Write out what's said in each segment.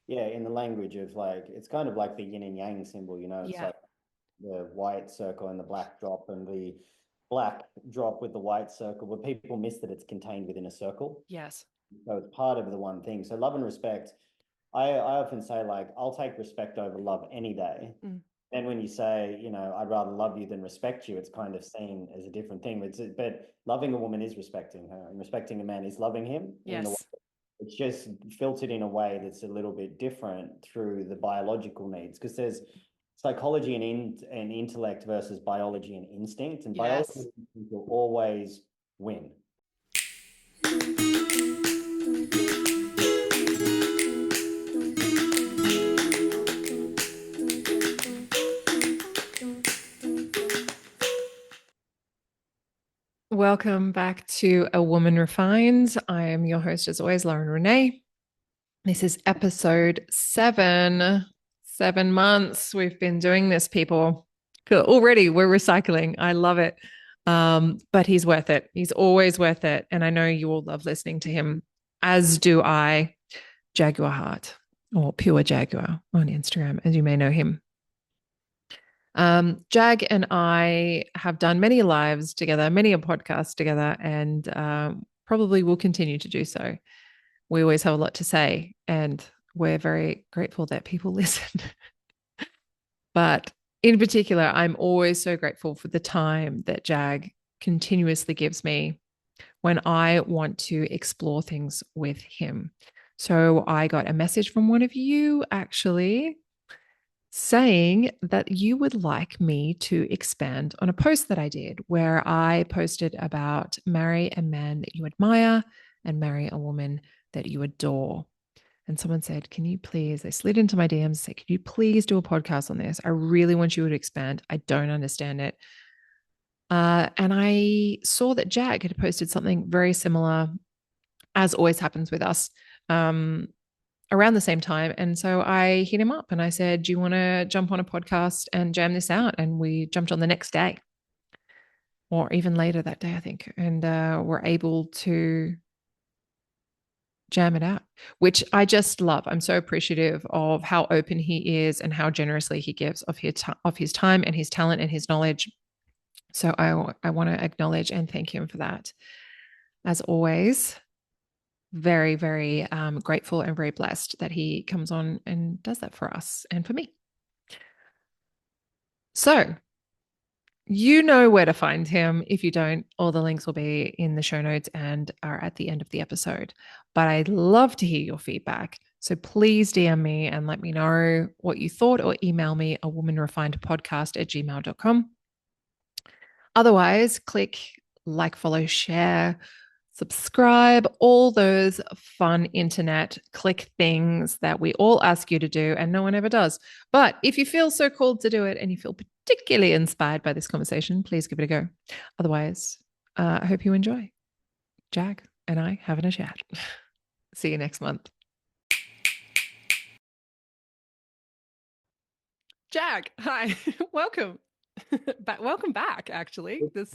yeah, in the language of like, it's kind of like the yin and yang symbol, it's Yeah. like the white circle and the black drop and the black drop with the white circle, but people miss that it's contained within a circle. Yes. So it's part of the one thing. So love and respect, I often say like, I'll take respect over love any day. Mm. And when you say, I'd rather love you than respect you, it's kind of seen as a different thing. But loving a woman is respecting her, and respecting a man is loving him in the way. Yes. It's just filtered in a way that's a little bit different through the biological needs, because there's psychology and intellect versus biology and instinct, and biology Yes. and instinct will always win. Welcome back to A Woman Refines. I am your host, as always, Lauren Renee. This is episode 7. 7 months we've been doing this, people. Cool. Already we're recycling. I love it. But he's worth it. He's always worth it. And I know you all love listening to him, as do I. Jaguar Heart, or Pure Jaguar on Instagram, as you may know him. Jag and I have done many lives together, many a podcast together, and probably will continue to do so. We always have a lot to say, and we're very grateful that people listen. But in particular, I'm always so grateful for the time that Jag continuously gives me when I want to explore things with him. So I got a message from one of you actually saying that you would like me to expand on a post that I did where I posted about marry a man that you admire and marry a woman that you adore. And someone said, can you please, they slid into my DMs and said, can you please do a podcast on this? I really want you to expand. I don't understand it. And I saw that Jag had posted something very similar, as always happens with us, around the same time. And so I hit him up and I said, do you want to jump on a podcast and jam this out? And we jumped on the next day or even later that day, I think. And we're able to jam it out, which I just love. I'm so appreciative of how open he is and how generously he gives of his time and his talent and his knowledge. So I want to acknowledge and thank him for that. As always, very, very grateful and very blessed that he comes on and does that for us and for me. So you know where to find him. If you don't, all the links will be in the show notes and are at the end of the episode. But I'd love to hear your feedback. So please DM me and let me know what you thought, or email me a womanrefinedpodcast@gmail.com. Otherwise, click like, follow, share, subscribe, all those fun internet click things that we all ask you to do and no one ever does. But if you feel so called to do it and you feel particularly inspired by this conversation, please give it a go. Otherwise, I hope you enjoy. Jag and I having a chat. See you next month. Jag, hi, welcome. Welcome back, actually. This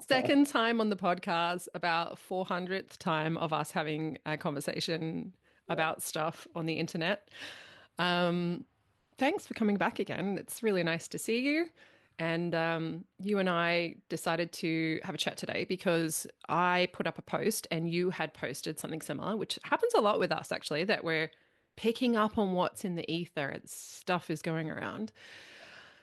second time on the podcast, about 400th time of us having a conversation about stuff on the internet. Thanks for coming back again. It's really nice to see you. And you and I decided to have a chat today because I put up a post and you had posted something similar, which happens a lot with us actually, that we're picking up on what's in the ether. Stuff is going around.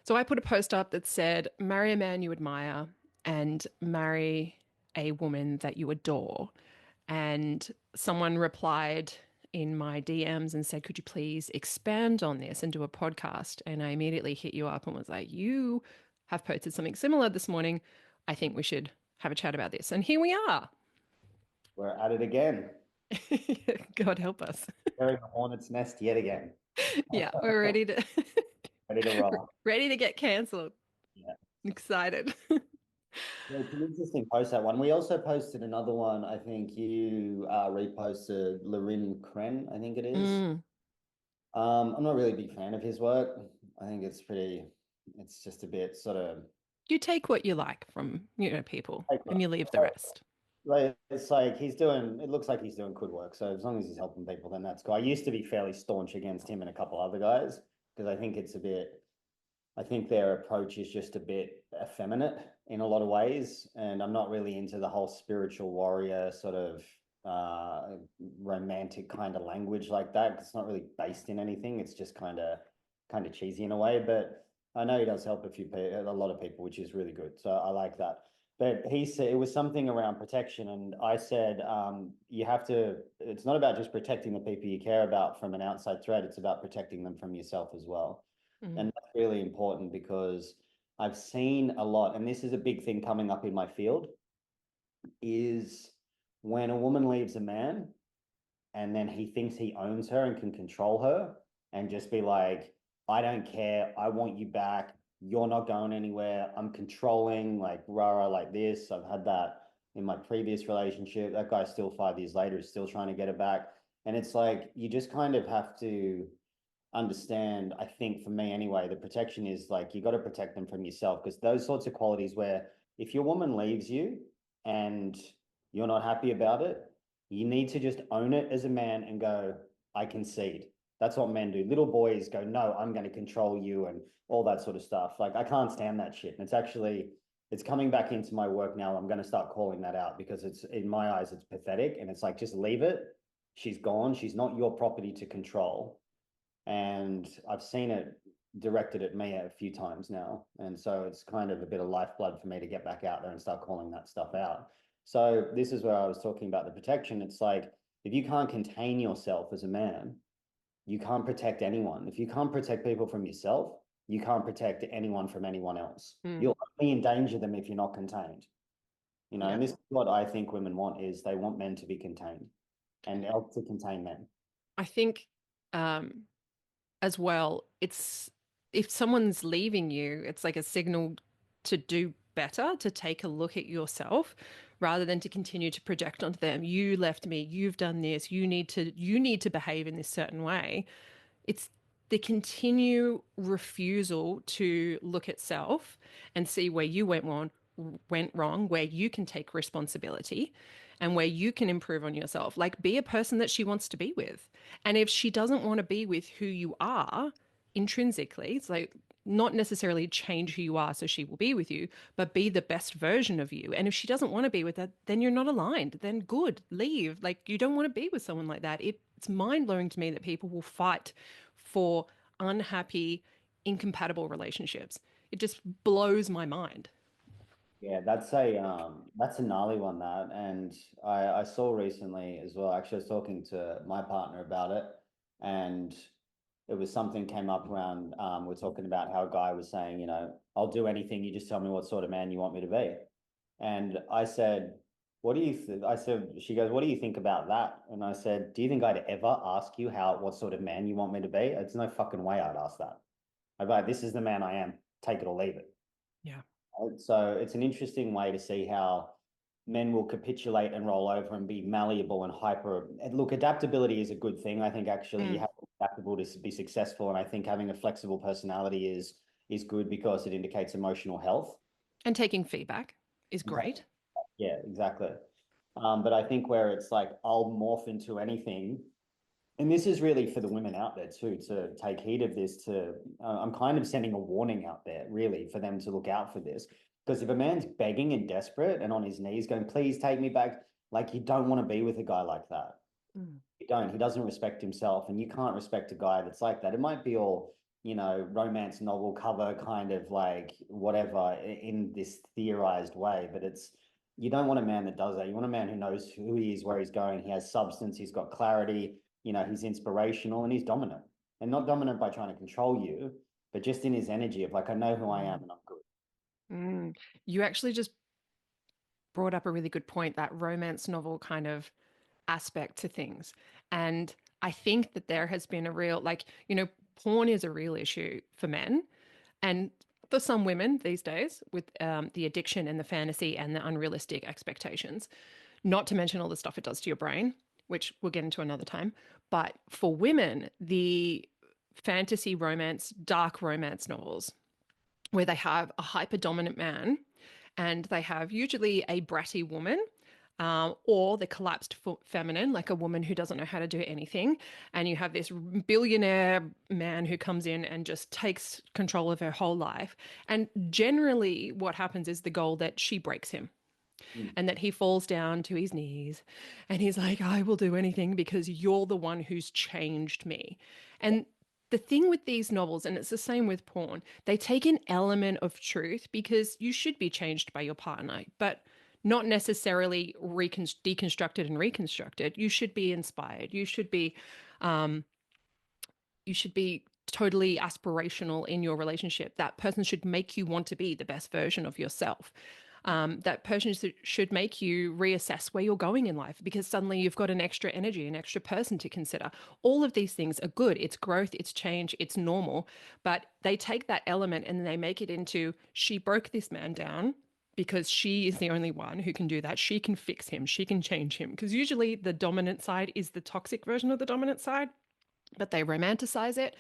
So I put a post up that said, marry a man you admire and marry a woman that you adore. And someone replied in my DMs and said, could you please expand on this and do a podcast? And I immediately hit you up and was like, you have posted something similar this morning. I think we should have a chat about this. And here we are. We're at it again. God help us. Tearing the hornet's nest yet again. Yeah, we're ready to Ready to roll. ready to get cancelled. Yeah. Excited. Yeah, it's an interesting post, that one. We also posted another one. I think you reposted Lorin Kren, I think it is. Mm. I'm not really a big fan of his work. I think it's just a bit sort of You take what you like from, people like, and you leave the rest. like, it's like it looks like he's doing good work. So as long as he's helping people, then that's cool. I used to be fairly staunch against him and a couple other guys because I think I think their approach is just a bit effeminate in a lot of ways. And I'm not really into the whole spiritual warrior sort of romantic kind of language like that. It's not really based in anything. It's just kind of cheesy in a way. But I know he does help a lot of people, which is really good. So I like that. But he said it was something around protection, and I said you have to. It's not about just protecting the people you care about from an outside threat. It's about protecting them from yourself as well. Mm. And that's really important because I've seen a lot, and this is a big thing coming up in my field, is when a woman leaves a man and then he thinks he owns her and can control her and just be like, I don't care. I want you back. You're not going anywhere. I'm controlling, like, rah, like this. I've had that in my previous relationship. That guy still 5 years later is still trying to get it back. And it's like, you just kind of have to understand, I think for me anyway, the protection is like you got to protect them from yourself because those sorts of qualities where if your woman leaves you and you're not happy about it, you need to just own it as a man and go, I concede. That's what men do. Little boys go, no, I'm going to control you and all that sort of stuff. Like I can't stand that shit. And it's coming back into my work now. I'm going to start calling that out because it's in my eyes, it's pathetic. And it's like, just leave it. She's gone. She's not your property to control, and I've seen it directed at me a few times now. And so it's kind of a bit of lifeblood for me to get back out there and start calling that stuff out. So this is where I was talking about the protection. It's like if you can't contain yourself as a man, you can't protect anyone. If you can't protect people from yourself, you can't protect anyone from anyone else. Mm. You'll only endanger them if you're not contained. Yeah. And this is what I think women want is they want men to be contained and help to contain men. I think um, as well, it's if someone's leaving you, it's like a signal to do better, to take a look at yourself rather than to continue to project onto them. You left me, you've done this, you need to behave in this certain way. It's the continue refusal to look at self and see where you went wrong, where you can take responsibility and where you can improve on yourself. Like be a person that she wants to be with. And if she doesn't want to be with who you are intrinsically, it's like not necessarily change who you are so she will be with you, but be the best version of you. And if she doesn't want to be with that, then you're not aligned. Then good, leave. Like you don't want to be with someone like that. It's mind blowing to me that people will fight for unhappy, incompatible relationships. It just blows my mind. Yeah, that's a gnarly one that, and I saw recently as well. Actually, I was talking to my partner about it, and it was something came up around. We're talking about how a guy was saying, I'll do anything. You just tell me what sort of man you want me to be. And I said, what do you? I said, she goes, what do you think about that? And I said, do you think I'd ever ask you what sort of man you want me to be? It's no fucking way I'd ask that. I'd be like, this is the man I am. Take it or leave it. Yeah. So it's an interesting way to see how men will capitulate and roll over and be malleable and hyper. And look, adaptability is a good thing. I think actually you Mm. have to be adaptable to be successful, and I think having a flexible personality is good because it indicates emotional health. And taking feedback is great. Yeah, exactly. But I think where it's like I'll morph into anything, and this is really for the women out there too, to take heed of this. I'm kind of sending a warning out there, really, for them to look out for this. Because if a man's begging and desperate and on his knees going, please take me back, like you don't want to be with a guy like that. Mm. You don't. He doesn't respect himself, and you can't respect a guy that's like that. It might be all, romance novel cover kind of like whatever in this theorized way, but you don't want a man that does that. You want a man who knows who he is, where he's going. He has substance. He's got clarity. He's inspirational and he's dominant, and not dominant by trying to control you, but just in his energy of like, I know who I am Mm. and I'm good. Mm. You actually just brought up a really good point, that romance novel kind of aspect to things. And I think that there has been a real, like, porn is a real issue for men and for some women these days with the addiction and the fantasy and the unrealistic expectations, not to mention all the stuff it does to your brain, which we'll get into another time. But for women, the fantasy romance, dark romance novels, where they have a hyper dominant man and they have usually a bratty woman. or the collapsed feminine, like a woman who doesn't know how to do anything. And you have this billionaire man who comes in and just takes control of her whole life. And generally, what happens is the goal that she breaks him Mm. and that he falls down to his knees and he's like, I will do anything because you're the one who's changed me. And the thing with these novels, and it's the same with porn, they take an element of truth because you should be changed by your partner, but not necessarily deconstructed and reconstructed. You should be inspired. Um, you should be totally aspirational in your relationship. That person should make you want to be the best version of yourself. That person should make you reassess where you're going in life because suddenly you've got an extra energy, an extra person to consider. All of these things are good. It's growth, it's change, it's normal. But they take that element and they make it into she broke this man down because she is the only one who can do that. She can fix him, she can change him. Because usually the dominant side is the toxic version of the dominant side, but they romanticize it.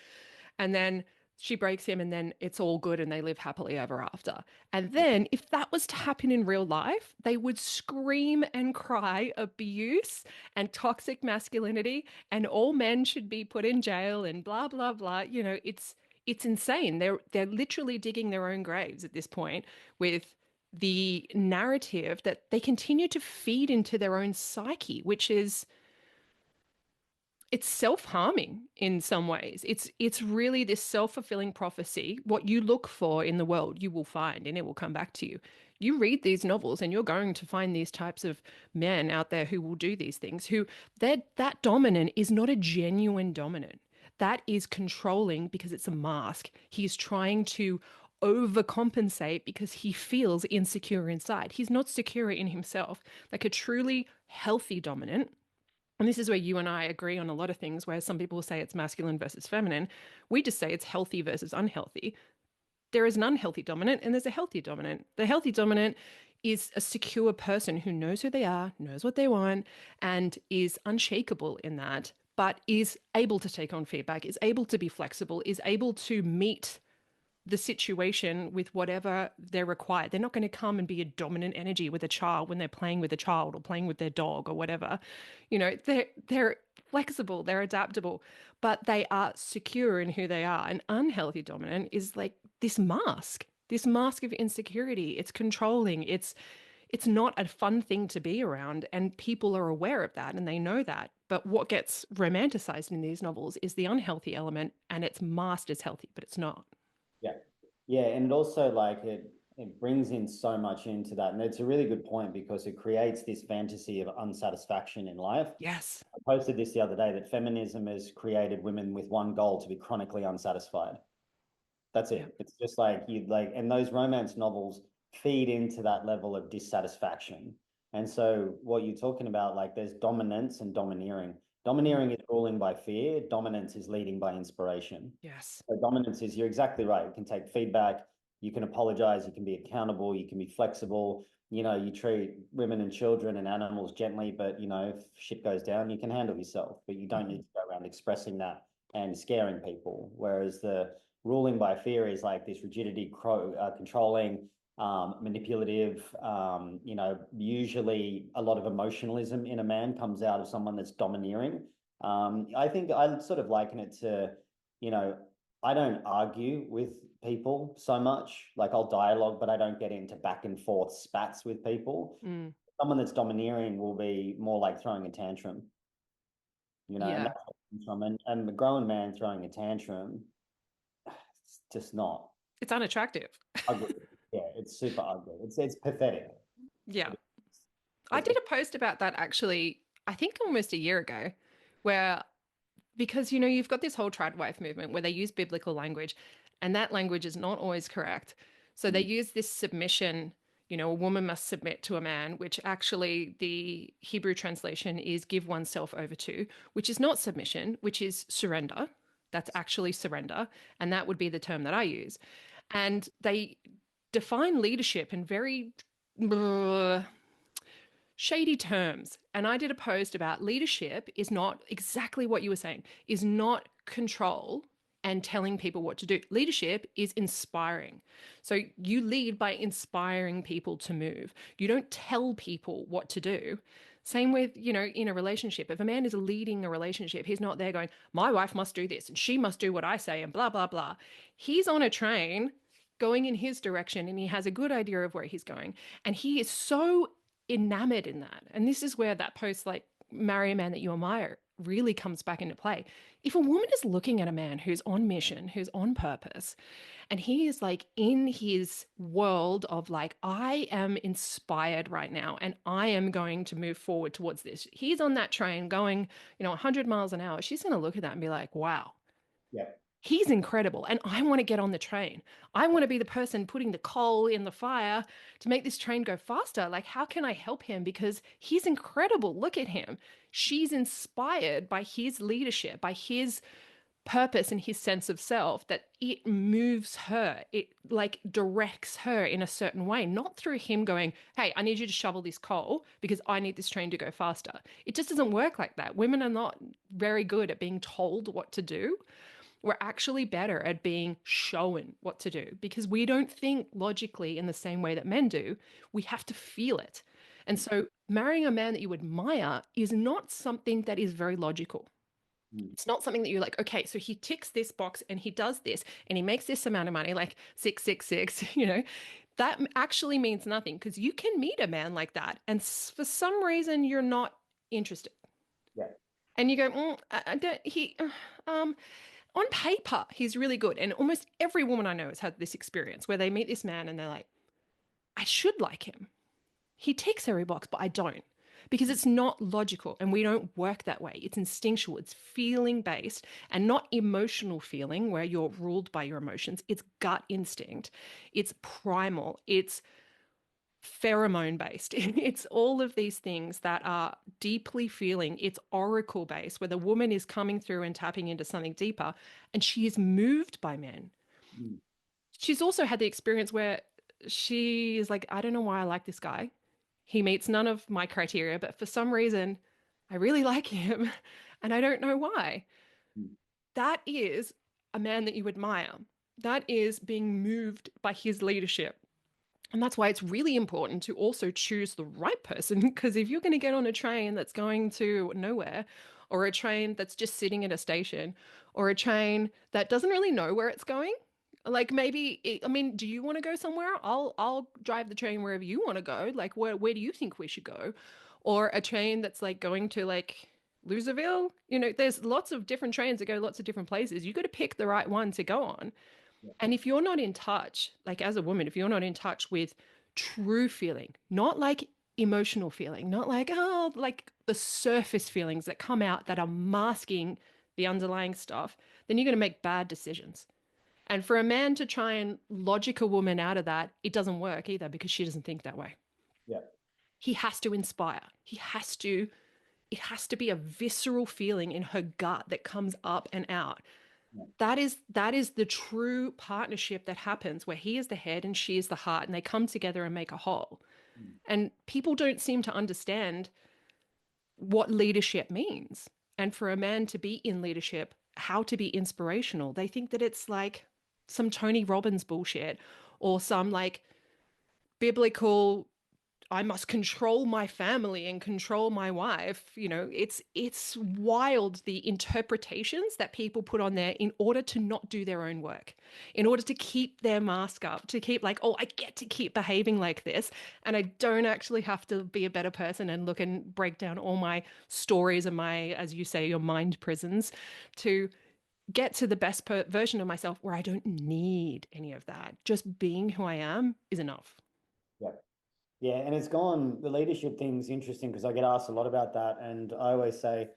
And then she breaks him, and then it's all good and they live happily ever after. And then, if that was to happen in real life, they would scream and cry abuse and toxic masculinity, and all men should be put in jail and blah blah blah. It's insane. They're literally digging their own graves at this point with the narrative that they continue to feed into their own psyche, which is it's self-harming in some ways. It's really this self-fulfilling prophecy. What you look for in the world, you will find, and it will come back to you. You read these novels, and you're going to find these types of men out there who will do these things. Who that dominant is not a genuine dominant. That is controlling because it's a mask. He's trying to overcompensate because he feels insecure inside. He's not secure in himself. Like a truly healthy dominant, and this is where you and I agree on a lot of things, where some people say it's masculine versus feminine. We just say it's healthy versus unhealthy. There is an unhealthy dominant and there's a healthy dominant. The healthy dominant is a secure person who knows who they are, knows what they want, and is unshakable in that, but is able to take on feedback, is able to be flexible, is able to meet the situation with whatever they're required. They're not going to come and be a dominant energy with a child when they're playing with a child or playing with their dog or whatever. They're flexible, they're adaptable, but they are secure in who they are. An unhealthy dominant is like this mask of insecurity. It's controlling. It's not a fun thing to be around, and people are aware of that and they know that. But what gets romanticized in these novels is the unhealthy element, and it's masked as healthy, but it's not. Yeah. Yeah. And it also like it brings in so much into that. And it's a really good point because it creates this fantasy of unsatisfaction in life. Yes. I posted this the other day that feminism has created women with one goal to be chronically unsatisfied. That's Yeah. it. It's just like you like, and those romance novels feed into that level of dissatisfaction. And so what you're talking about, like there's dominance and domineering. Mhm. Domineering is ruling by fear. Dominance is leading by inspiration. Yes. So dominance is you're exactly right. You can take feedback, you can apologize, you can be accountable, you can be flexible. You treat women and children and animals gently, but if shit goes down, you can handle yourself. But you don't Mhm. need to go around expressing that and scaring people. Whereas the ruling by fear is like this rigidity, controlling, manipulative. Usually a lot of emotionalism in a man comes out of someone that's domineering. I think I sort of liken it to, you know, I don't argue with people so much. Like I'll dialogue, but I don't get into back and forth spats with people. Mm. Someone that's domineering will be more like throwing a tantrum, and Yeah. that's what it comes from. And the grown man throwing a tantrum, it's just not It's unattractive. ugly. Yeah, it's super ugly. It's pathetic. Yeah. It I is. did a post about that actually, I think almost a year ago, where because you've got this whole trad wife movement where they use biblical language, and that language is not always correct. So they use this submission, a woman must submit to a man, which actually the Hebrew translation is give oneself over to, which is not submission, which is surrender. That's actually surrender. And that would be the term that I use. And they define leadership in very shady terms. And I did a post about leadership is not exactly what you were saying, is not control. and telling people what to do. Leadership is inspiring. So you lead by inspiring people to move. You don't tell people what to do. Same with, in a relationship. If a man is leading a relationship, he's not there going, my wife must do this and she must do what I say and blah, blah, blah. He's on a train going in his direction and he has a good idea of where he's going. And he is so enamored in that. And this is where that post, like, marry a man that you admire, really comes back into play. If a woman is looking at a man who's on mission, who's on purpose, and he is like in his world of like, I am inspired right now and I am going to move forward towards this. He's on that train going, 100 miles an hour. She's going to look at that and be like, wow, Yeah. he's incredible. And I want to get on the train. I want to be the person putting the coal in the fire to make this train go faster. Like, how can I help him? Because he's incredible. Look at him. She's inspired by his leadership, by his purpose and his sense of self, that it moves her. It like directs her in a certain way, not through him going, hey, I need you to shovel this coal because I need this train to go faster. It just doesn't work like that. Women are not very good at being told what to do. We're actually better at being shown what to do because we don't think logically in the same way that men do. We have to feel it. And so marrying a man that you admire is not something that is very logical. It's not something that you're like, okay, so he ticks this box and he does this and he makes this amount of money, like 666, that actually means nothing because you can meet a man like that. And for some reason, you're not interested. Yeah. And you go, I don't, on paper, he's really good. And almost every woman I know has had this experience where they meet this man and they're like, I should like him. He ticks every box, but I don't because it's not logical and we don't work that way. It's instinctual, it's feeling based and not emotional feeling where you're ruled by your emotions. It's gut instinct, it's primal, it's pheromone based. It's all of these things that are deeply feeling. It's oracle based, where the woman is coming through and tapping into something deeper and she is moved by men. She's also had the experience where she is like, I don't know why I like this guy. He meets none of my criteria, but for some reason, I really like him and I don't know why. That is a man that you admire. That is being moved by his leadership. And that's why it's really important to also choose the right person. Because if you're going to get on a train that's going to nowhere, or a train that's just sitting at a station, or a train that doesn't really know where it's going, like maybe, I mean, do you want to go somewhere? I'll drive the train wherever you want to go. Like, where do you think we should go? Or a train that's like going to like Loserville. There's lots of different trains that go lots of different places. You got to pick the right one to go on. And if you're not in touch, like as a woman, if you're not in touch with true feeling, not like emotional feeling, not like, oh, like the surface feelings that come out that are masking the underlying stuff, then you're going to make bad decisions. And for a man to try and logic a woman out of that, it doesn't work either because she doesn't think that way. Yeah. He has to inspire. It has to be a visceral feeling in her gut that comes up and out. That is the true partnership that happens where he is the head and she is the heart and they come together and make a whole. And people don't seem to understand what leadership means. And for a man to be in leadership, how to be inspirational, they think that it's like some Tony Robbins bullshit or some like biblical, I must control my family and control my wife. It's wild, the interpretations that people put on there in order to not do their own work, in order to keep their mask up, to keep like, oh, I get to keep behaving like this. And I don't actually have to be a better person and look and break down all my stories and my, as you say, your mind prisons to get to the best version of myself where I don't need any of that. Just being who I am is enough. Yeah. Yeah, and the leadership thing's interesting because I get asked a lot about that. And I always say,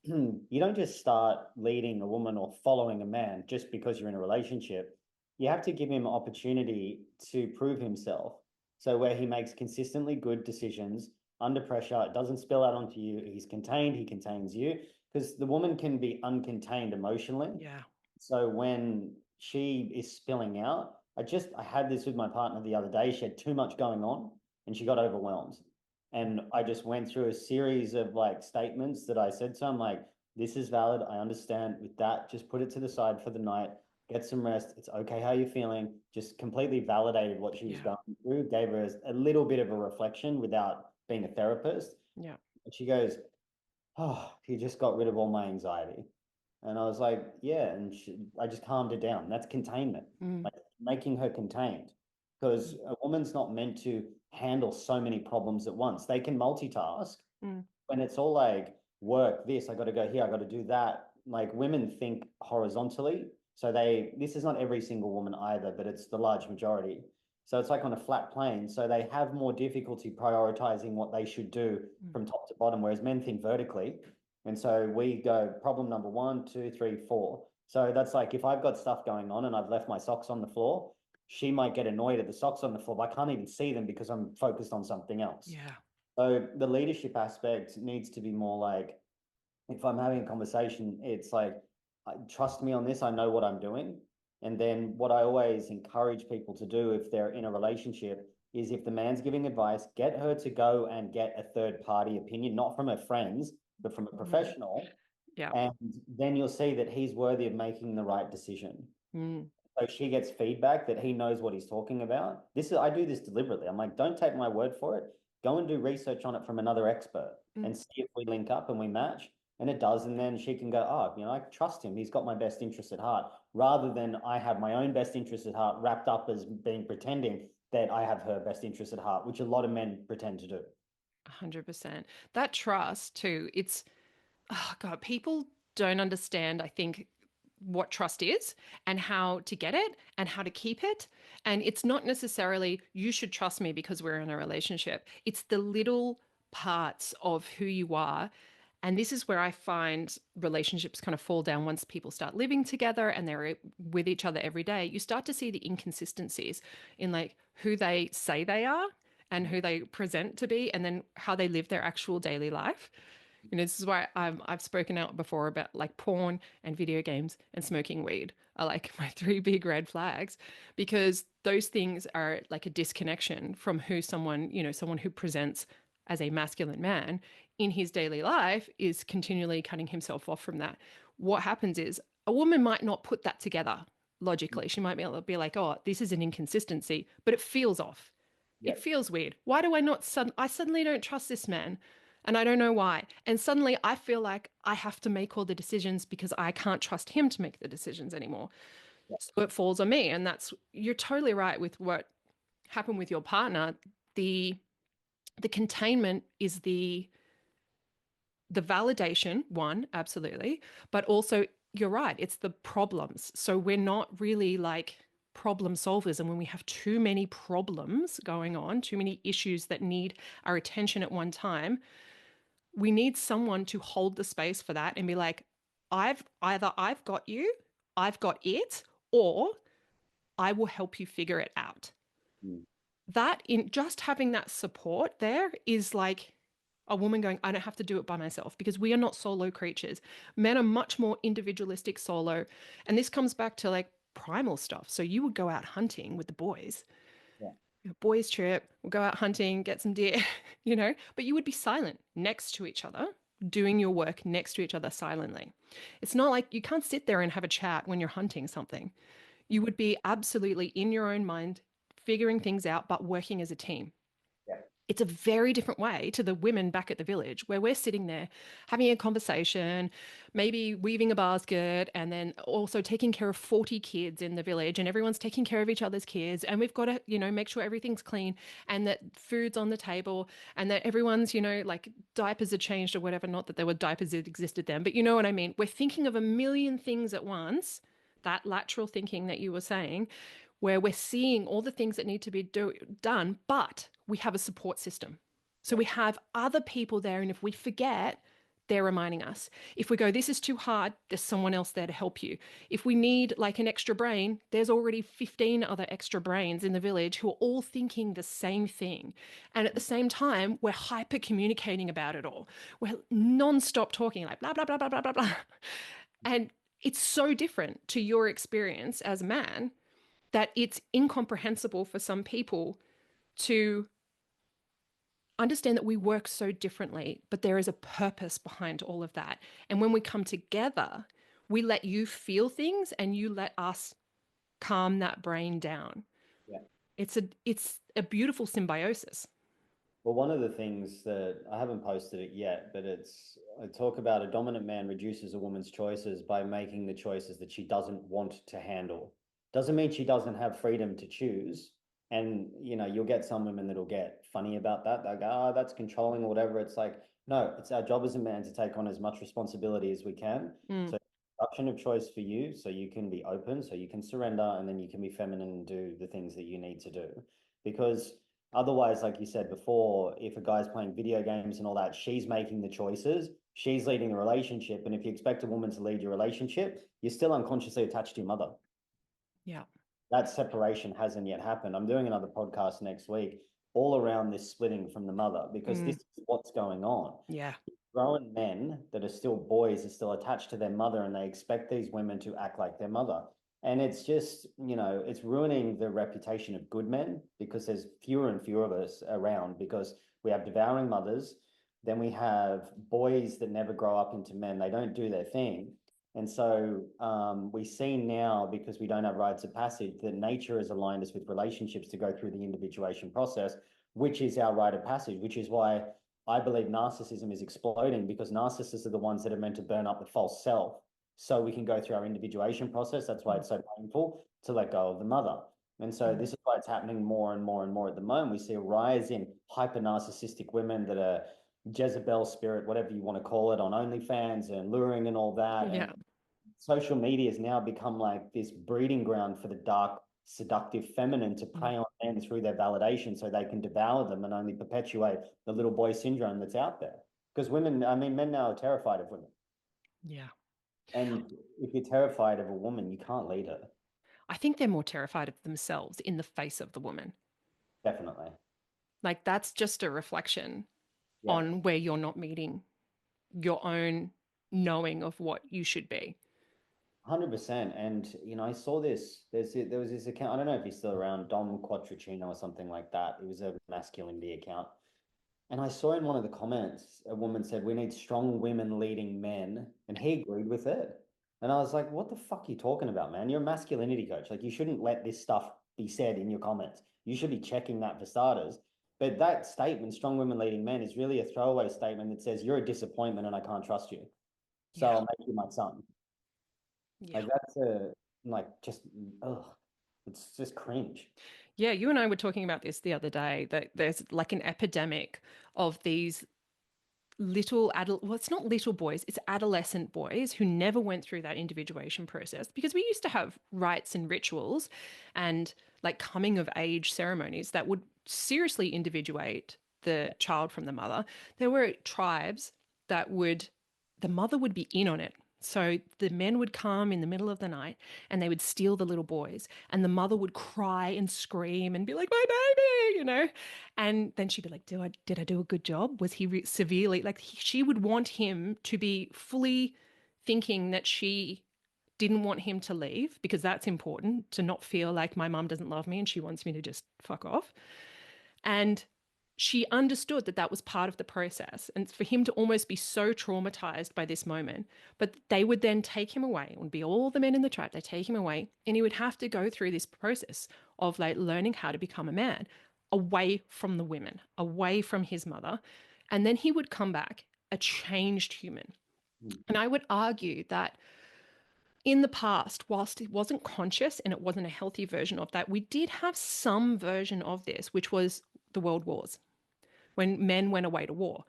you don't just start leading a woman or following a man just because you're in a relationship. You have to give him an opportunity to prove himself. So where he makes consistently good decisions under pressure, it doesn't spill out onto you. He's contained, he contains you. Because the woman can be uncontained emotionally. Yeah. So when she is spilling out, I had this with my partner the other day. She had too much going on and she got overwhelmed. And I just went through a series of like statements that I said to her. I'm like, This is valid. I understand. With that, just put it to the side for the night. Get some rest. It's okay how you're feeling. Just completely validated what she was going through, gave her a little bit of a reflection without being a therapist. Yeah. And she goes, "Oh, you just got rid of all my anxiety." And I was like, "Yeah." And I just calmed her down. That's containment, like making her contained. Because a woman's not meant to handle so many problems at once. They can multitask. When it's all like work, this, I got to go here, I got to do that. Like women think horizontally. So this is not every single woman either, but it's the large majority. So it's like on a flat plane. So they have more difficulty prioritizing what they should do from top to bottom, whereas men think vertically. And so we go problem number 1, 2, 3, 4. So that's like if I've got stuff going on and I've left my socks on the floor, she might get annoyed at the socks on the floor, but I can't even see them because I'm focused on something else. Yeah. So the leadership aspect needs to be more like, if I'm having a conversation, it's like, trust me on this, I know what I'm doing. And then what I always encourage people to do if they're in a relationship is if the man's giving advice, get her to go and get a third party opinion, not from her friends, but from a professional. Yeah. And then you'll see that he's worthy of making the right decision. So she gets feedback that he knows what he's talking about. I do this deliberately. I'm like, don't take my word for it. Go and do research on it from another expert and see if we link up and we match. And it does. And then she can go, oh, I trust him. He's got my best interest at heart, rather than I have my own best interest at heart wrapped up as being pretending that I have her best interest at heart, which a lot of men pretend to do. 100%. That trust too, oh God, people don't understand, I think, what trust is and how to get it and how to keep it. And it's not necessarily you should trust me because we're in a relationship. It's the little parts of who you are. And this is where I find relationships kind of fall down once people start living together and they're with each other every day. You start to see the inconsistencies in like who they say they are and who they present to be, and then how they live their actual daily life. This is why I've spoken out before about like porn and video games and smoking weed are like my 3 big red flags, because those things are like a disconnection from who someone who presents as a masculine man in his daily life is continually cutting himself off from that. What happens is a woman might not put that together logically. She might be able to be like, oh, this is an inconsistency, but it feels off. Yeah. It feels weird. Why do I suddenly don't trust this man? And I don't know why. And suddenly I feel like I have to make all the decisions because I can't trust him to make the decisions anymore. Yeah. So it falls on me. And you're totally right with what happened with your partner. The containment is the validation, one, absolutely. But also, you're right, it's the problems. So we're not really like problem solvers. And when we have too many problems going on, too many issues that need our attention at one time, we need someone to hold the space for that and be like, I've got you, I've got it, or I will help you figure it out. That, in just having that support there, is like a woman going, I don't have to do it by myself, because we are not solo creatures. Men are much more individualistic solo. And this comes back to like primal stuff. So you would go out hunting with the boys. Boys trip, we'll go out hunting, get some deer, but you would be silent next to each other, doing your work next to each other silently. It's not like you can't sit there and have a chat when you're hunting something. You would be absolutely in your own mind, figuring things out, but working as a team. It's a very different way to the women back at the village, where we're sitting there having a conversation, maybe weaving a basket, and then also taking care of 40 kids in the village, and everyone's taking care of each other's kids. And we've got to, make sure everything's clean and that food's on the table and that everyone's, like diapers are changed or whatever. Not that there were diapers that existed then, but you know what I mean? We're thinking of a million things at once, that lateral thinking that you were saying, where we're seeing all the things that need to be done, but we have a support system. So we have other people there. And if we forget, they're reminding us. If we go, this is too hard, there's someone else there to help you. If we need like an extra brain, there's already 15 other extra brains in the village who are all thinking the same thing. And at the same time, we're hyper communicating about it all. We're nonstop talking like blah, blah, blah, blah, blah, blah, blah. And it's so different to your experience as a man that it's incomprehensible for some people to understand that we work so differently, but there is a purpose behind all of that. And when we come together, we let you feel things and you let us calm that brain down. Yeah. It's a beautiful symbiosis. Well, one of the things that I haven't posted it yet, but I talk about a dominant man reduces a woman's choices by making the choices that she doesn't want to handle. Doesn't mean she doesn't have freedom to choose. And, you'll get some women that'll get funny about that. They'll go, oh, that's controlling or whatever. It's like, no, it's our job as a man to take on as much responsibility as we can. Mm. So option of choice for you, so you can be open, so you can surrender, and then you can be feminine and do the things that you need to do. Because otherwise, like you said before, if a guy's playing video games and all that, she's making the choices, she's leading the relationship. And if you expect a woman to lead your relationship, you're still unconsciously attached to your mother. Yeah. That separation hasn't yet happened. I'm doing another podcast next week all around this splitting from the mother, because this is what's going on. Yeah. Grown men that are still boys are still attached to their mother, and they expect these women to act like their mother. And it's just, it's ruining the reputation of good men, because there's fewer and fewer of us around, because we have devouring mothers. Then we have boys that never grow up into men. They don't do their thing. And so we see now, because we don't have rites of passage, that nature has aligned us with relationships to go through the individuation process, which is our rite of passage, which is why I believe narcissism is exploding, because narcissists are the ones that are meant to burn up the false self so we can go through our individuation process. That's why it's so painful to let go of the mother. And so this is why it's happening more and more and more at the moment. We see a rise in hyper narcissistic women that are Jezebel spirit, whatever you want to call it, on OnlyFans and luring and all that. Yeah. And social media has now become like this breeding ground for the dark, seductive feminine to prey on men through their validation, so they can devour them and only perpetuate the little boy syndrome that's out there. Because men now are terrified of women. Yeah. And if you're terrified of a woman, you can't lead her. I think they're more terrified of themselves in the face of the woman. Definitely. Like that's just a reflection Yeah. on where you're not meeting your own knowing of what you should be. 100%. And, I saw this, there was this account, I don't know if he's still around, Dom Quattrocino or something like that. It was a masculinity account. And I saw in one of the comments, a woman said, we need strong women leading men. And he agreed with it. And I was like, what the fuck are you talking about, man? You're a masculinity coach. Like, you shouldn't let this stuff be said in your comments. You should be checking that for starters. But that statement, strong women leading men, is really a throwaway statement that says, you're a disappointment and I can't trust you. So Yeah. I'll make you my son. Yeah. Like, that's just, ugh, it's just cringe. Yeah, you and I were talking about this the other day, that there's like an epidemic of these well, it's not little boys, it's adolescent boys who never went through that individuation process, because we used to have rites and rituals and like coming of age ceremonies that would seriously individuate the child from the mother. There were tribes that the mother would be in on it. So the men would come in the middle of the night and they would steal the little boys, and the mother would cry and scream and be like, my baby. And then she'd be like, did I do a good job? Was he severely, like she would want him to be fully thinking that she didn't want him to leave, because that's important, to not feel like my mum doesn't love me and she wants me to just fuck off. And she understood that that was part of the process, and for him to almost be so traumatized by this moment. But they would then take him away. It would be all the men in the tribe. They take him away, and he would have to go through this process of like learning how to become a man, away from the women, away from his mother. And then he would come back a changed human. And I would argue that in the past, whilst it wasn't conscious and it wasn't a healthy version of that, we did have some version of this, which was the world wars, when men went away to war.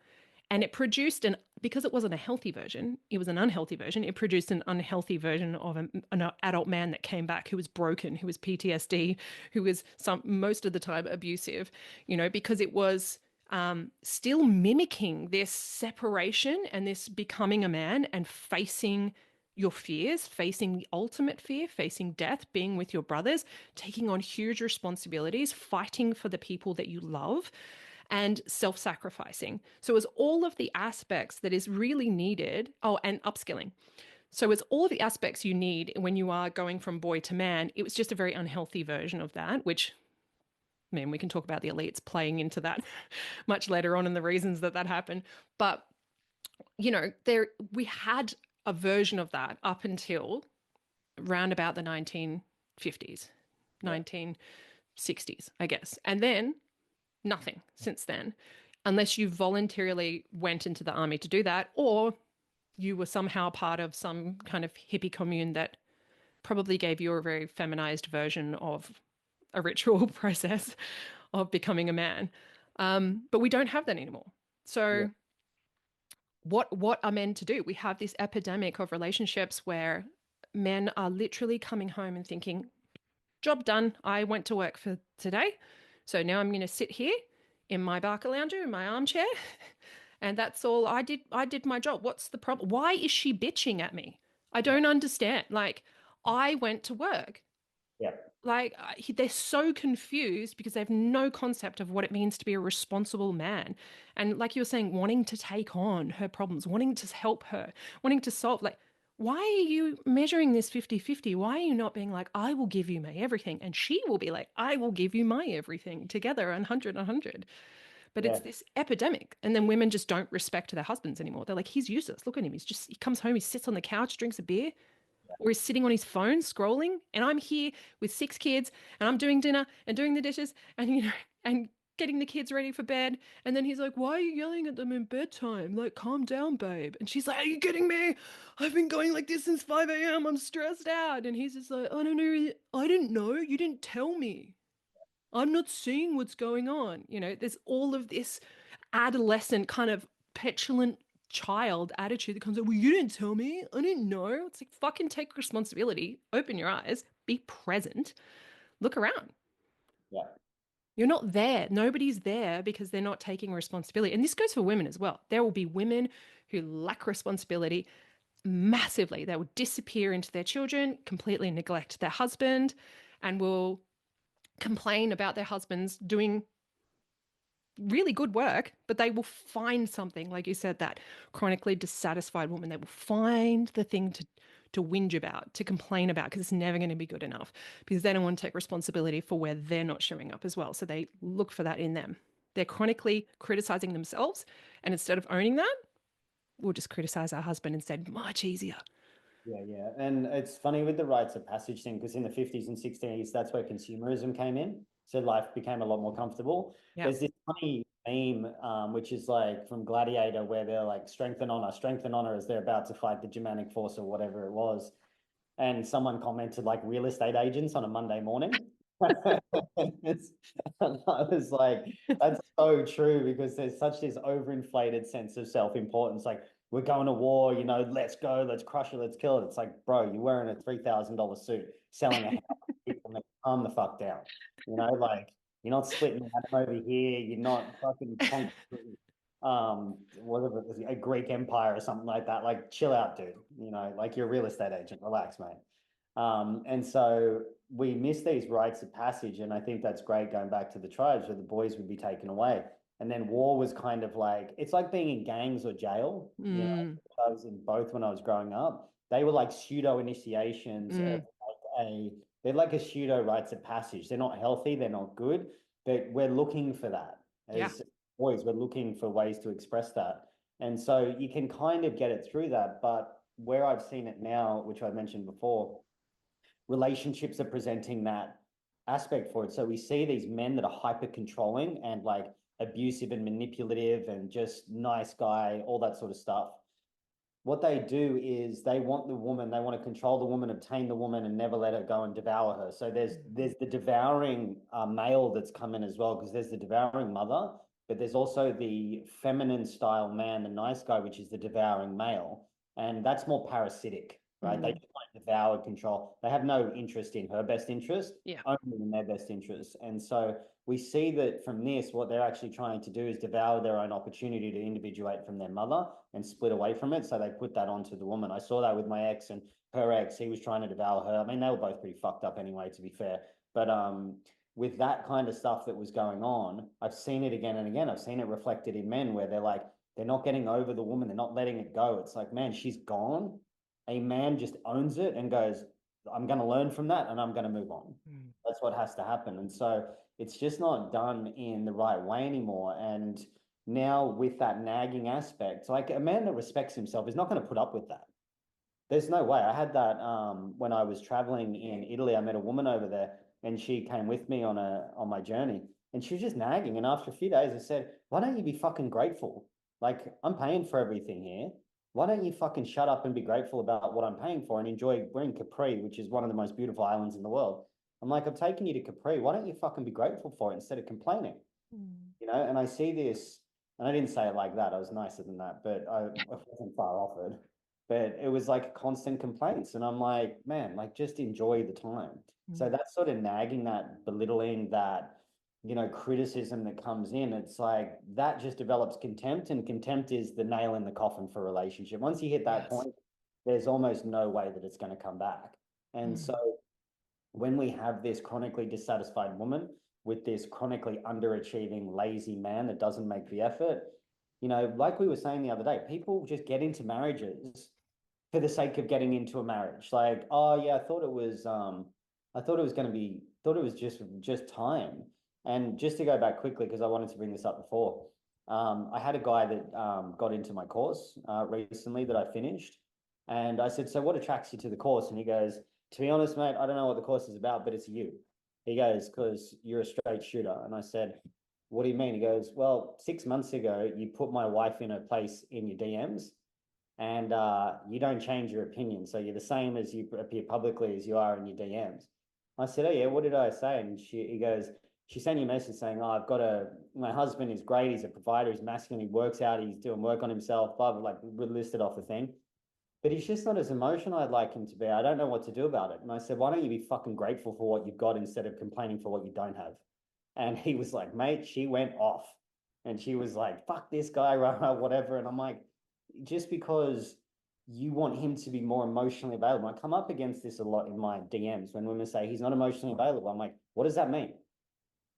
And it produced because it wasn't a healthy version, it was an unhealthy version. It produced an unhealthy version of an adult man that came back, who was broken, who was PTSD, who was most of the time abusive, because it was still mimicking this separation and this becoming a man and facing your fears, facing the ultimate fear, facing death, being with your brothers, taking on huge responsibilities, fighting for the people that you love, and self-sacrificing. So it's all of the aspects that is really needed. Oh, and upskilling. So it's all of the aspects you need when you are going from boy to man. It was just a very unhealthy version of that, which I mean, we can talk about the elites playing into that much later on and the reasons that happened. But, you know, we had a version of that up until round about the 1950s, 1960s, I guess. And then nothing since then, unless you voluntarily went into the army to do that, or you were somehow part of some kind of hippie commune that probably gave you a very feminized version of a ritual process of becoming a man. But we don't have that anymore. So what are men to do? We have this epidemic of relationships where men are literally coming home and thinking, job done. I went to work for today. So now I'm going to sit here in my Barker lounger, in my armchair. And that's all I did. I did my job. What's the problem? Why is she bitching at me? I don't understand. Like, I went to work. Yeah. Like, they're so confused because they have no concept of what it means to be a responsible man. And like you were saying, wanting to take on her problems, wanting to help her, wanting to solve, like, why are you measuring this 50-50? Why are you not being like, I will give you my everything? And she will be like, I will give you my everything, together, 100. But it's this epidemic. And then women just don't respect their husbands anymore. They're like, he's useless. Look at him. He comes home, he sits on the couch, drinks a beer, or he's sitting on his phone scrolling. And I'm here with 6 kids and I'm doing dinner and doing the dishes and, you know, and getting the kids ready for bed. And then he's like, why are you yelling at them in bedtime? Like, calm down, babe. And she's like, are you kidding me? I've been going like this since 5 a.m. I'm stressed out. And he's just like, I don't know. I didn't know. You didn't tell me. I'm not seeing what's going on. You know, there's all of this adolescent kind of petulant child attitude that comes up, well, you didn't tell me. I didn't know. It's like, fucking take responsibility, open your eyes, be present, look around. Yeah. You're not there. Nobody's there because they're not taking responsibility. And this goes for women as well. There will be women who lack responsibility massively. They will disappear into their children, completely neglect their husband, and will complain about their husbands doing really good work, but they will find something, like you said, that chronically dissatisfied woman, they will find the thing to whinge about, to complain about, because it's never going to be good enough, because they don't want to take responsibility for where they're not showing up as well. So they look for that in them. They're chronically criticizing themselves, and instead of owning that, we'll just criticize our husband instead. Much easier. Yeah. And it's funny with the rites of passage thing, because in the 50s and 60s, that's where consumerism came in. So life became a lot more comfortable. Yeah. There's this funny meme, which is like from Gladiator, where they're like, strength and honor, as they're about to fight the Germanic force or whatever it was. And someone commented like real estate agents on a Monday morning. I was like, that's so true, because there's such this overinflated sense of self-importance. Like, we're going to war, you know, let's go, let's crush it, let's kill it. It's like, bro, you're wearing a $3,000 suit, selling a house, people, calm the fuck down. You know, like, you're not splitting atom over here, you're not fucking conquering, whatever it was, a Greek empire or something like that. Like, chill out, dude. You know, like, you're a real estate agent, relax, mate. And so we miss these rites of passage. And I think that's great, going back to the tribes where the boys would be taken away. And then war was kind of like, it's like being in gangs or jail. You know, I was in both when I was growing up. They were like pseudo initiations of like they're like a pseudo rites of passage. They're not healthy, they're not good, but we're looking for that. As boys, we're looking for ways to express that. And so you can kind of get it through that. But where I've seen it now, which I mentioned before, relationships are presenting that aspect for it. So we see these men that are hyper controlling and like abusive and manipulative and just nice guy, all that sort of stuff. What they do is they want the woman, they want to control the woman, obtain the woman, and never let her go and devour her. So there's the devouring male that's come in as well, because there's the devouring mother, but there's also the feminine style man, the nice guy, which is the devouring male. And that's more parasitic, right? They just want to devour, control. They have no interest in her best interest, only in their best interest. And so we see that from this, what they're actually trying to do is devour their own opportunity to individuate from their mother and split away from it. So they put that onto the woman. I saw that with my ex and her ex. He was trying to devour her. I mean, they were both pretty fucked up anyway, to be fair. But with that kind of stuff that was going on, I've seen it again and again. I've seen it reflected in men where they're like, they're not getting over the woman. They're not letting it go. It's like, man, she's gone. A man just owns it and goes, I'm going to learn from that and I'm going to move on. That's what has to happen. And so it's just not done in the right way anymore. And now with that nagging aspect, like a man that respects himself is not going to put up with that. There's no way. I had that when I was traveling in Italy. I met a woman over there, and she came with me on my journey, and she was just nagging. And after a few days, I said, "Why don't you be fucking grateful? Like I'm paying for everything here. Why don't you fucking shut up and be grateful about what I'm paying for and enjoy? We're in Capri, which is one of the most beautiful islands in the world. I'm like, I'm taking you to Capri. Why don't you fucking be grateful for it instead of complaining? You know?" And I see this, and I didn't say it like that. I was nicer than that, but I wasn't far off it. But it was like constant complaints. And I'm like, man, like just enjoy the time. So that sort of nagging, that belittling, that, criticism that comes in, it's like that just develops contempt, and contempt is the nail in the coffin for a relationship. Once you hit that point, there's almost no way that it's going to come back. And so when we have this chronically dissatisfied woman with this chronically underachieving, lazy man that doesn't make the effort, like we were saying the other day, people just get into marriages for the sake of getting into a marriage. Like, oh yeah, I thought it was going to be, thought it was just time. And just to go back quickly, because I wanted to bring this up before, I had a guy that got into my course recently that I finished, and I said, "So what attracts you to the course?" And he goes, "To be honest, mate, I don't know what the course is about, but it's you." He goes, "Because you're a straight shooter." And I said, "What do you mean?" He goes, "Well, 6 months ago, you put my wife in a place in your DMs, and you don't change your opinion. So you're the same as you appear publicly as you are in your DMs." I said, "Oh yeah, what did I say?" And he goes, "She sent you a message saying, oh, my husband is great. He's a provider. He's masculine. He works out. He's doing work on himself, blah, blah, like listed off the thing. But he's just not as emotional I'd like him to be. I don't know what to do about it." And I said, "Why don't you be fucking grateful for what you've got instead of complaining for what you don't have?" And he was like, "Mate," she went off. And she was like, "Fuck this guy," whatever. And I'm like, just because you want him to be more emotionally available. I come up against this a lot in my DMs when women say he's not emotionally available. I'm like, what does that mean?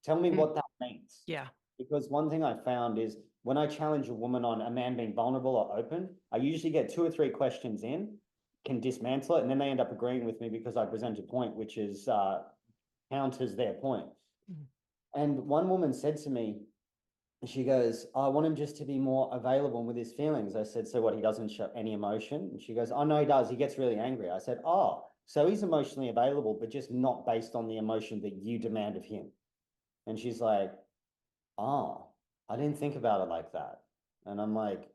Tell me what that means. Yeah. Because one thing I found is when I challenge a woman on a man being vulnerable or open, I usually get 2 or 3 questions in, can dismantle it, and then they end up agreeing with me because I present a point which is counters their point. And one woman said to me, she goes, "I want him just to be more available with his feelings." I said, "So what, he doesn't show any emotion?" And she goes, "Oh no, he does. He gets really angry." I said, "Oh, so he's emotionally available, but just not based on the emotion that you demand of him." And she's like, "Oh, I didn't think about it like that." And I'm like,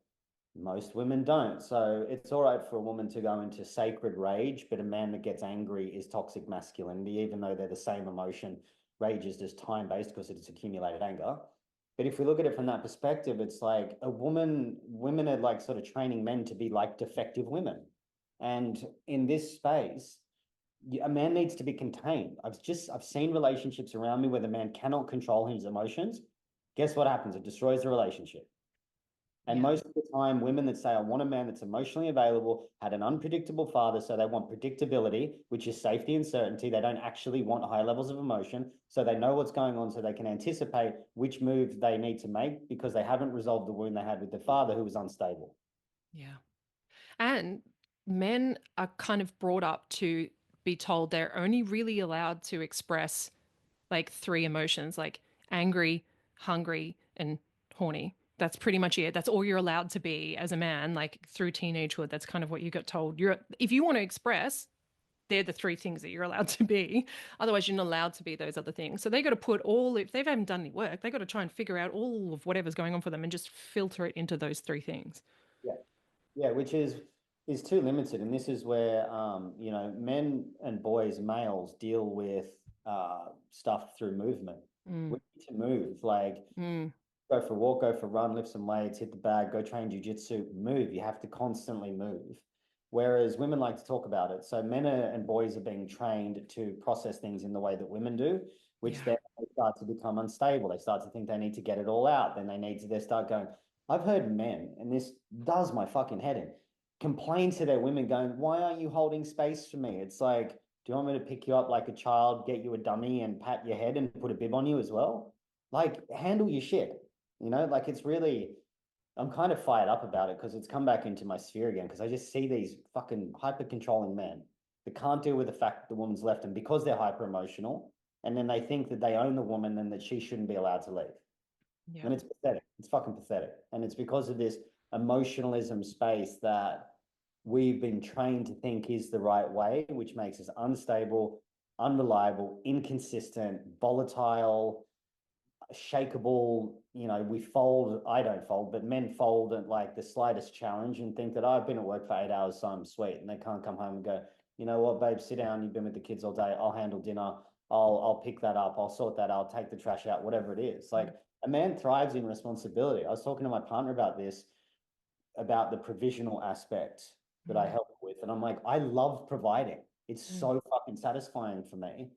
most women don't. So it's all right for a woman to go into sacred rage, but a man that gets angry is toxic masculinity, even though they're the same emotion. Rage is just time-based because it's accumulated anger. But if we look at it from that perspective, it's like women are like sort of training men to be like defective women. And in this space, a man needs to be contained. I've seen relationships around me where the man cannot control his emotions. Guess what happens? It destroys the relationship. And most of the time, women that say, "I want a man that's emotionally available," had an unpredictable father, so they want predictability, which is safety and certainty. They don't actually want high levels of emotion, so they know what's going on, so they can anticipate which move they need to make because they haven't resolved the wound they had with their father who was unstable. Yeah. And men are kind of brought up to be told they're only really allowed to express like 3 emotions, like angry, hungry, and horny. That's pretty much it. That's all you're allowed to be as a man, like through teenagehood. That's kind of what you got told. If you want to express, they're the 3 things that you're allowed to be. Otherwise, you're not allowed to be those other things. So they got to if they haven't done any work, they got to try and figure out all of whatever's going on for them and just filter it into those 3 things. Yeah. Yeah, which is too limited. And this is where men and boys, males, deal with stuff through movement. We need to move. Like go for a walk, go for a run, lift some weights, hit the bag, go train jujitsu, move. You have to constantly move. Whereas women like to talk about it. So men and boys are being trained to process things in the way that women do, which then they start to become unstable. They start to think they need to get it all out. Then they start going. I've heard men, and this does my fucking head in, complain to their women going, "Why aren't you holding space for me?" It's like, do you want me to pick you up like a child, get you a dummy and pat your head and put a bib on you as well? Like, handle your shit. Like it's really, I'm kind of fired up about it because it's come back into my sphere again because I just see these fucking hyper controlling men that can't deal with the fact that the woman's left them because they're hyper emotional and then they think that they own the woman and that she shouldn't be allowed to leave. Yeah. And it's pathetic. It's fucking pathetic. And it's because of this emotionalism space that we've been trained to think is the right way, which makes us unstable, unreliable, inconsistent, volatile, shakeable. You know, we fold. I don't fold, but men fold at like the slightest challenge and think that I've been at work for 8 hours, so I'm sweet, and they can't come home and go, you know what, babe, sit down. You've been with the kids all day. I'll handle dinner. I'll pick that up. I'll sort that. I'll take the trash out. Whatever it is. Like a man thrives in responsibility. I was talking to my partner about this, about the provisional aspect that I help with, and I'm like, I love providing. It's so fucking satisfying for me.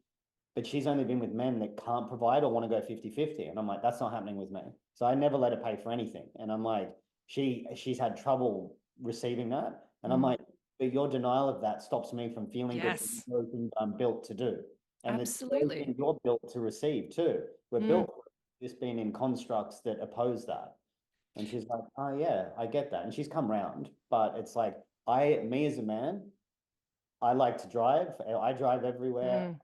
But she's only been with men that can't provide or want to go 50-50. And I'm like, that's not happening with me. So I never let her pay for anything. And I'm like, she's had trouble receiving that. And I'm like, but your denial of that stops me from feeling good for everything I'm built to do. And it's everything you're built to receive too. We're built for just being in constructs that oppose that. And she's like, oh yeah, I get that. And she's come round, but it's like, me as a man, I like to drive. I drive everywhere.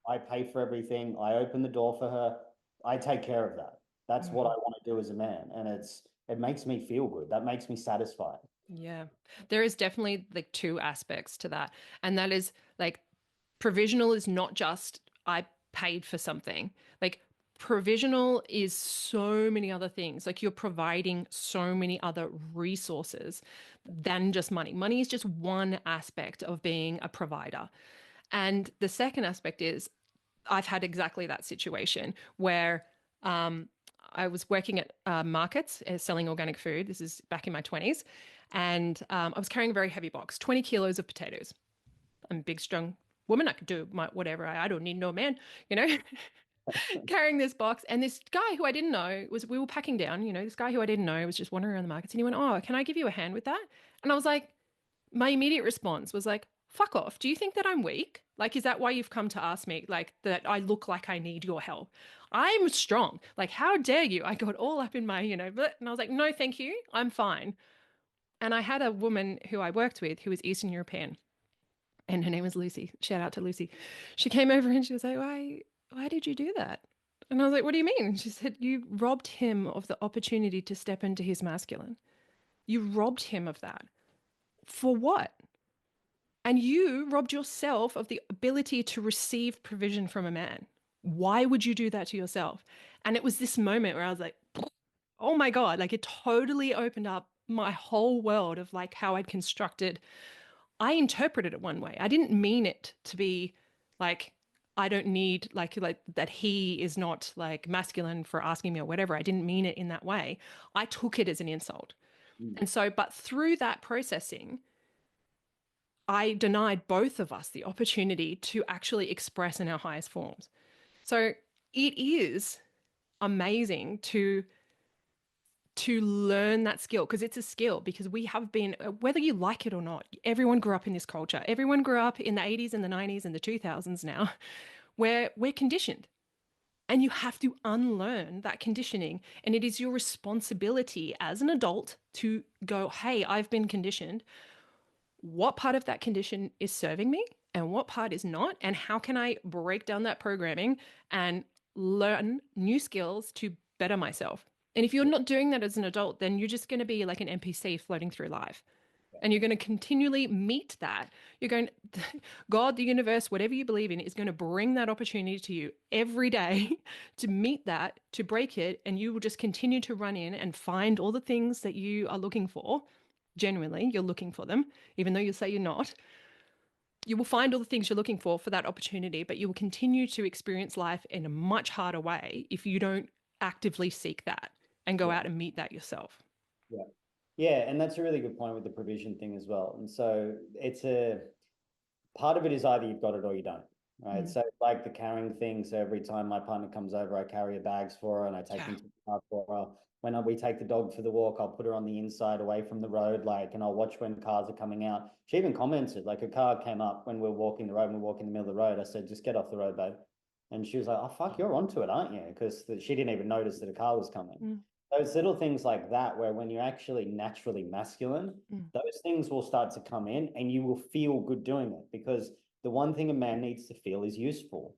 I pay for everything. I open the door for her. I take care of that. That's what I want to do as a man. And it makes me feel good. That makes me satisfied. Yeah. There is definitely like two aspects to that. And that is like provisional is not just I paid for something. Like provisional is so many other things. Like you're providing so many other resources than just money. Money is just one aspect of being a provider. And the second aspect is I've had exactly that situation where I was working at markets selling organic food. This is back in my 20s. And I was carrying a very heavy box, 20 kilos of potatoes. I'm a big, strong woman. I could do whatever. I don't need no man, you know, carrying this box. And this guy who I didn't know we were packing down, you know, this guy who I didn't know was just wandering around the markets. And he went, oh, can I give you a hand with that? And I was like, my immediate response was like, fuck off. Do you think that I'm weak? Like, is that why you've come to ask me? Like, that I look like I need your help? I'm strong. Like, how dare you? I got all up in my, you know, and I was like, no, thank you. I'm fine. And I had a woman who I worked with who was Eastern European, and her name was Lucy. Shout out to Lucy. She came over and she was like, why did you do that? And I was like, what do you mean? And she said, you robbed him of the opportunity to step into his masculine. You robbed him of that. For what? And you robbed yourself of the ability to receive provision from a man. Why would you do that to yourself? And it was this moment where I was like, oh my God, like it totally opened up my whole world of like how I'd constructed. I interpreted it one way. I didn't mean it to be like, I don't need like that he is not like masculine for asking me or whatever. I didn't mean it in that way. I took it as an insult. And so, but through that processing, I denied both of us the opportunity to actually express in our highest forms. So it is amazing to learn that skill, because it's a skill, because we have been, whether you like it or not, everyone grew up in this culture. Everyone grew up in the 80s and the 90s and the 2000s now, where we're conditioned. And you have to unlearn that conditioning. And it is your responsibility as an adult to go, hey, I've been conditioned. What part of that condition is serving me and what part is not? And how can I break down that programming and learn new skills to better myself? And if you're not doing that as an adult, then you're just going to be like an NPC floating through life. And you're going to continually meet that. You're going, God, the universe, whatever you believe in, is going to bring that opportunity to you every day to meet that, to break it. And you will just continue to run in and find all the things that you are looking for. Genuinely, you're looking for them, even though you say you're not. You will find all the things you're looking for that opportunity, but you will continue to experience life in a much harder way if you don't actively seek that and go out and meet that yourself. Yeah. Yeah. And that's a really good point with the provision thing as well. And so it's part of it is either you've got it or you don't, right? So like the carrying thing. So every time my partner comes over, I carry her bags for her and I take them to the car for her. When we take the dog for the walk, I'll put her on the inside away from the road, like, and I'll watch when cars are coming out. She even commented, like a car came up when we were walking the road and we walk in the middle of the road. I said, just get off the road, babe. And she was like, oh, fuck, you're onto it, aren't you? Because she didn't even notice that a car was coming. Those little things like that, where when you're actually naturally masculine, those things will start to come in and you will feel good doing it, because the one thing a man needs to feel is useful.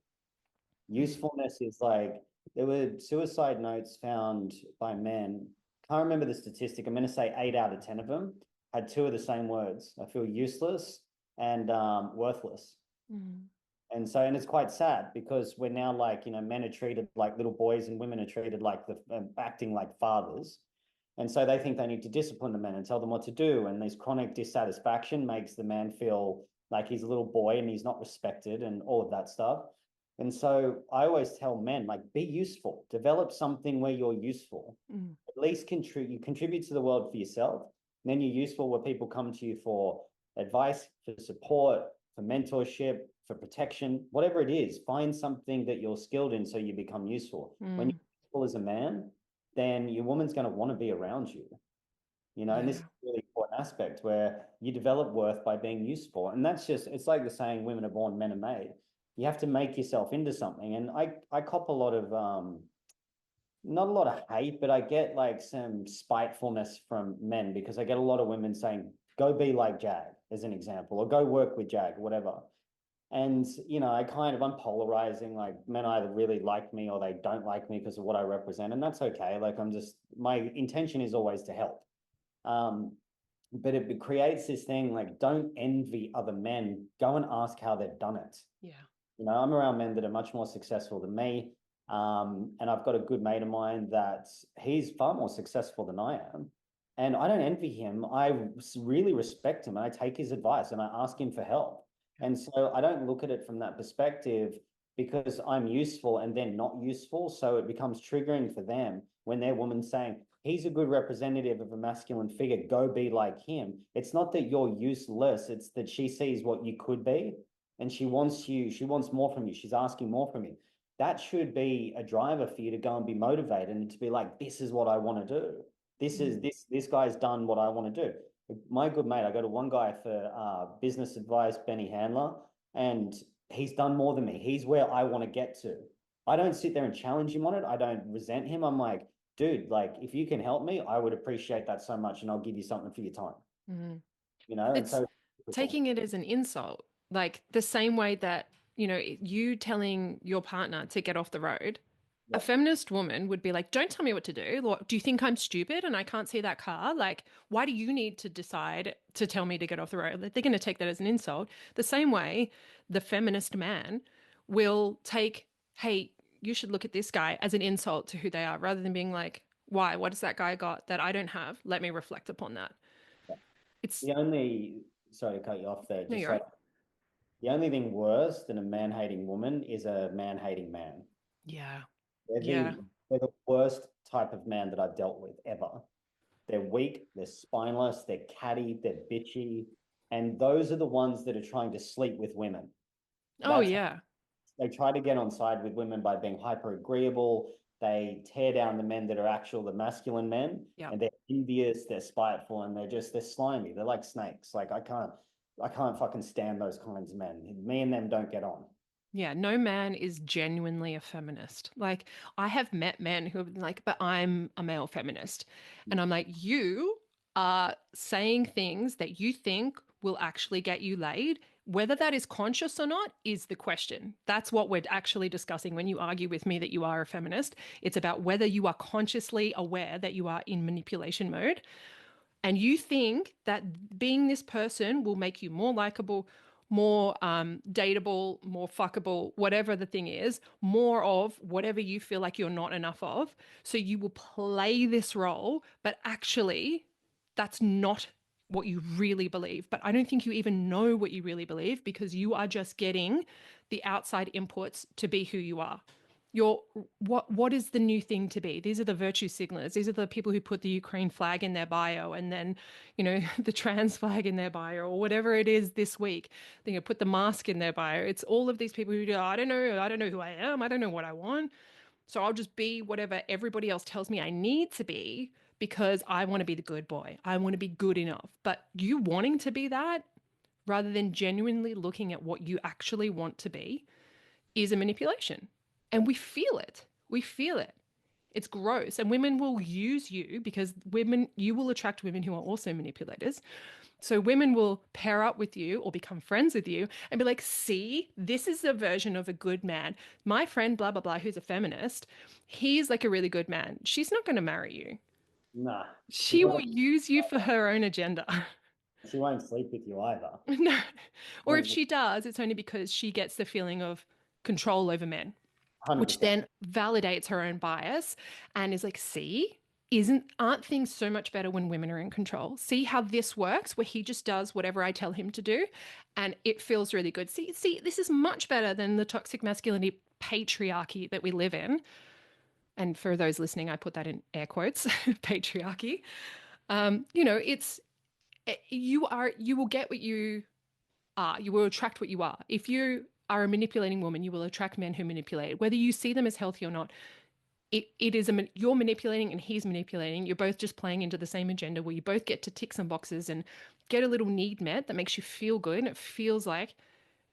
Usefulness is like, there were suicide notes found by men. Can't remember the statistic. I'm going to say 8 out of 10 of them had two of the same words. I feel useless and worthless. Mm. And so, and it's quite sad because we're now like, men are treated like little boys and women are treated like acting like fathers. And so they think they need to discipline the men and tell them what to do. And this chronic dissatisfaction makes the man feel like he's a little boy and he's not respected and all of that stuff. And so I always tell men, like, be useful, develop something where you're useful. Mm. At least you contribute to the world for yourself. And then you're useful where people come to you for advice, for support, for mentorship, for protection, whatever it is. Find something that you're skilled in so you become useful. When you're useful as a man, then your woman's going to want to be around you. And this is a really important aspect where you develop worth by being useful. And that's just, it's like the saying, women are born, men are made. You have to make yourself into something. And I cop a lot of, not a lot of hate, but I get like some spitefulness from men because I get a lot of women saying, go be like Jag, as an example, or go work with Jag, whatever. And, I'm polarizing, like men either really like me or they don't like me because of what I represent. And that's okay. Like my intention is always to help. But it creates this thing like, don't envy other men. Go and ask how they've done it. Yeah. I'm around men that are much more successful than me. And I've got a good mate of mine that he's far more successful than I am. And I don't envy him. I really respect him and I take his advice and I ask him for help. And so I don't look at it from that perspective because I'm useful and they're not useful. So it becomes triggering for them when their woman's saying, he's a good representative of a masculine figure, go be like him. It's not that you're useless, it's that she sees what you could be and she wants more from you. She's asking more from you. That should be a driver for you to go and be motivated and to be like, this is what I want to do. This guy's done what I want to do. My good mate, I go to one guy for business advice, Benny Handler, and he's done more than me. He's where I want to get to. I don't sit there and challenge him on it. I don't resent him. I'm like, dude, like if you can help me, I would appreciate that so much and I'll give you something for your time. And It's so taking it as an insult, like the same way that, you telling your partner to get off the road. A feminist woman would be like, don't tell me what to do. What, do you think I'm stupid and I can't see that car? Like, why do you need to decide to tell me to get off the road? They're going to take that as an insult. The same way the feminist man will take, hey, you should look at this guy as an insult to who they are rather than being like, why? What has that guy got that I don't have? Let me reflect upon that. It's sorry to cut you off there. No, Just you're like right. the only thing worse than a man-hating woman is a man-hating man. Yeah. They're Yeah. they're the worst type of man that I've dealt with ever. They're weak, they're spineless, they're catty, they're bitchy. And those are the ones that are trying to sleep with women. Oh, yeah. They try to get on side with women by being hyper agreeable. They tear down the men that are the masculine men, Yeah. and they're envious, they're spiteful, and they're slimy. They're like snakes. Like I can't fucking stand those kinds of men. Me and them don't get on. Yeah, no man is genuinely a feminist. Like, I have met men who have been like, but I'm a male feminist. And I'm like, you are saying things that you think will actually get you laid. Whether that is conscious or not is the question. That's what we're actually discussing when you argue with me that you are a feminist. It's about whether you are consciously aware that you are in manipulation mode and you think that being this person will make you more likable, more dateable, more fuckable, whatever the thing is, more of whatever you feel like you're not enough of. So you will play this role, but actually, that's not what you really believe. But I don't think you even know what you really believe because you are just getting the outside inputs to be who you are. What is the new thing to be? These are the virtue signalers. These are the people who put the Ukraine flag in their bio and then, the trans flag in their bio or whatever it is this week. They put the mask in their bio. It's all of these people who go, I don't know who I am. I don't know what I want. So I'll just be whatever everybody else tells me I need to be because I want to be the good boy. I want to be good enough. But you wanting to be that rather than genuinely looking at what you actually want to be is a manipulation. And we feel it. We feel it. It's gross. And women will use you because you will attract women who are also manipulators So women will pair up with you or become friends with you and be like, see, this is a version of a good man. My friend, blah, blah, blah, who's a feminist, he's like a really good man. She's not going to marry you. Nah, she She will won't, use you for her own agenda. she won't sleep with you either. No. Or if Well, she does, it's only because she gets the feeling of control over men, which 100%. then validates her own bias and is like, see, aren't things so much better when women are in control? See how this works, where he just does whatever I tell him to do, and it feels really good. See, this is much better than the toxic masculinity patriarchy that we live in. And for those listening, I put that in air quotes, patriarchy. It's you will get what you are. You will attract what you are. If you are a manipulating woman, you will attract men who manipulate. Whether you see them as healthy or not, it is you're manipulating and he's manipulating. You're both just playing into the same agenda where you both get to tick some boxes and get a little need met that makes you feel good. And it feels like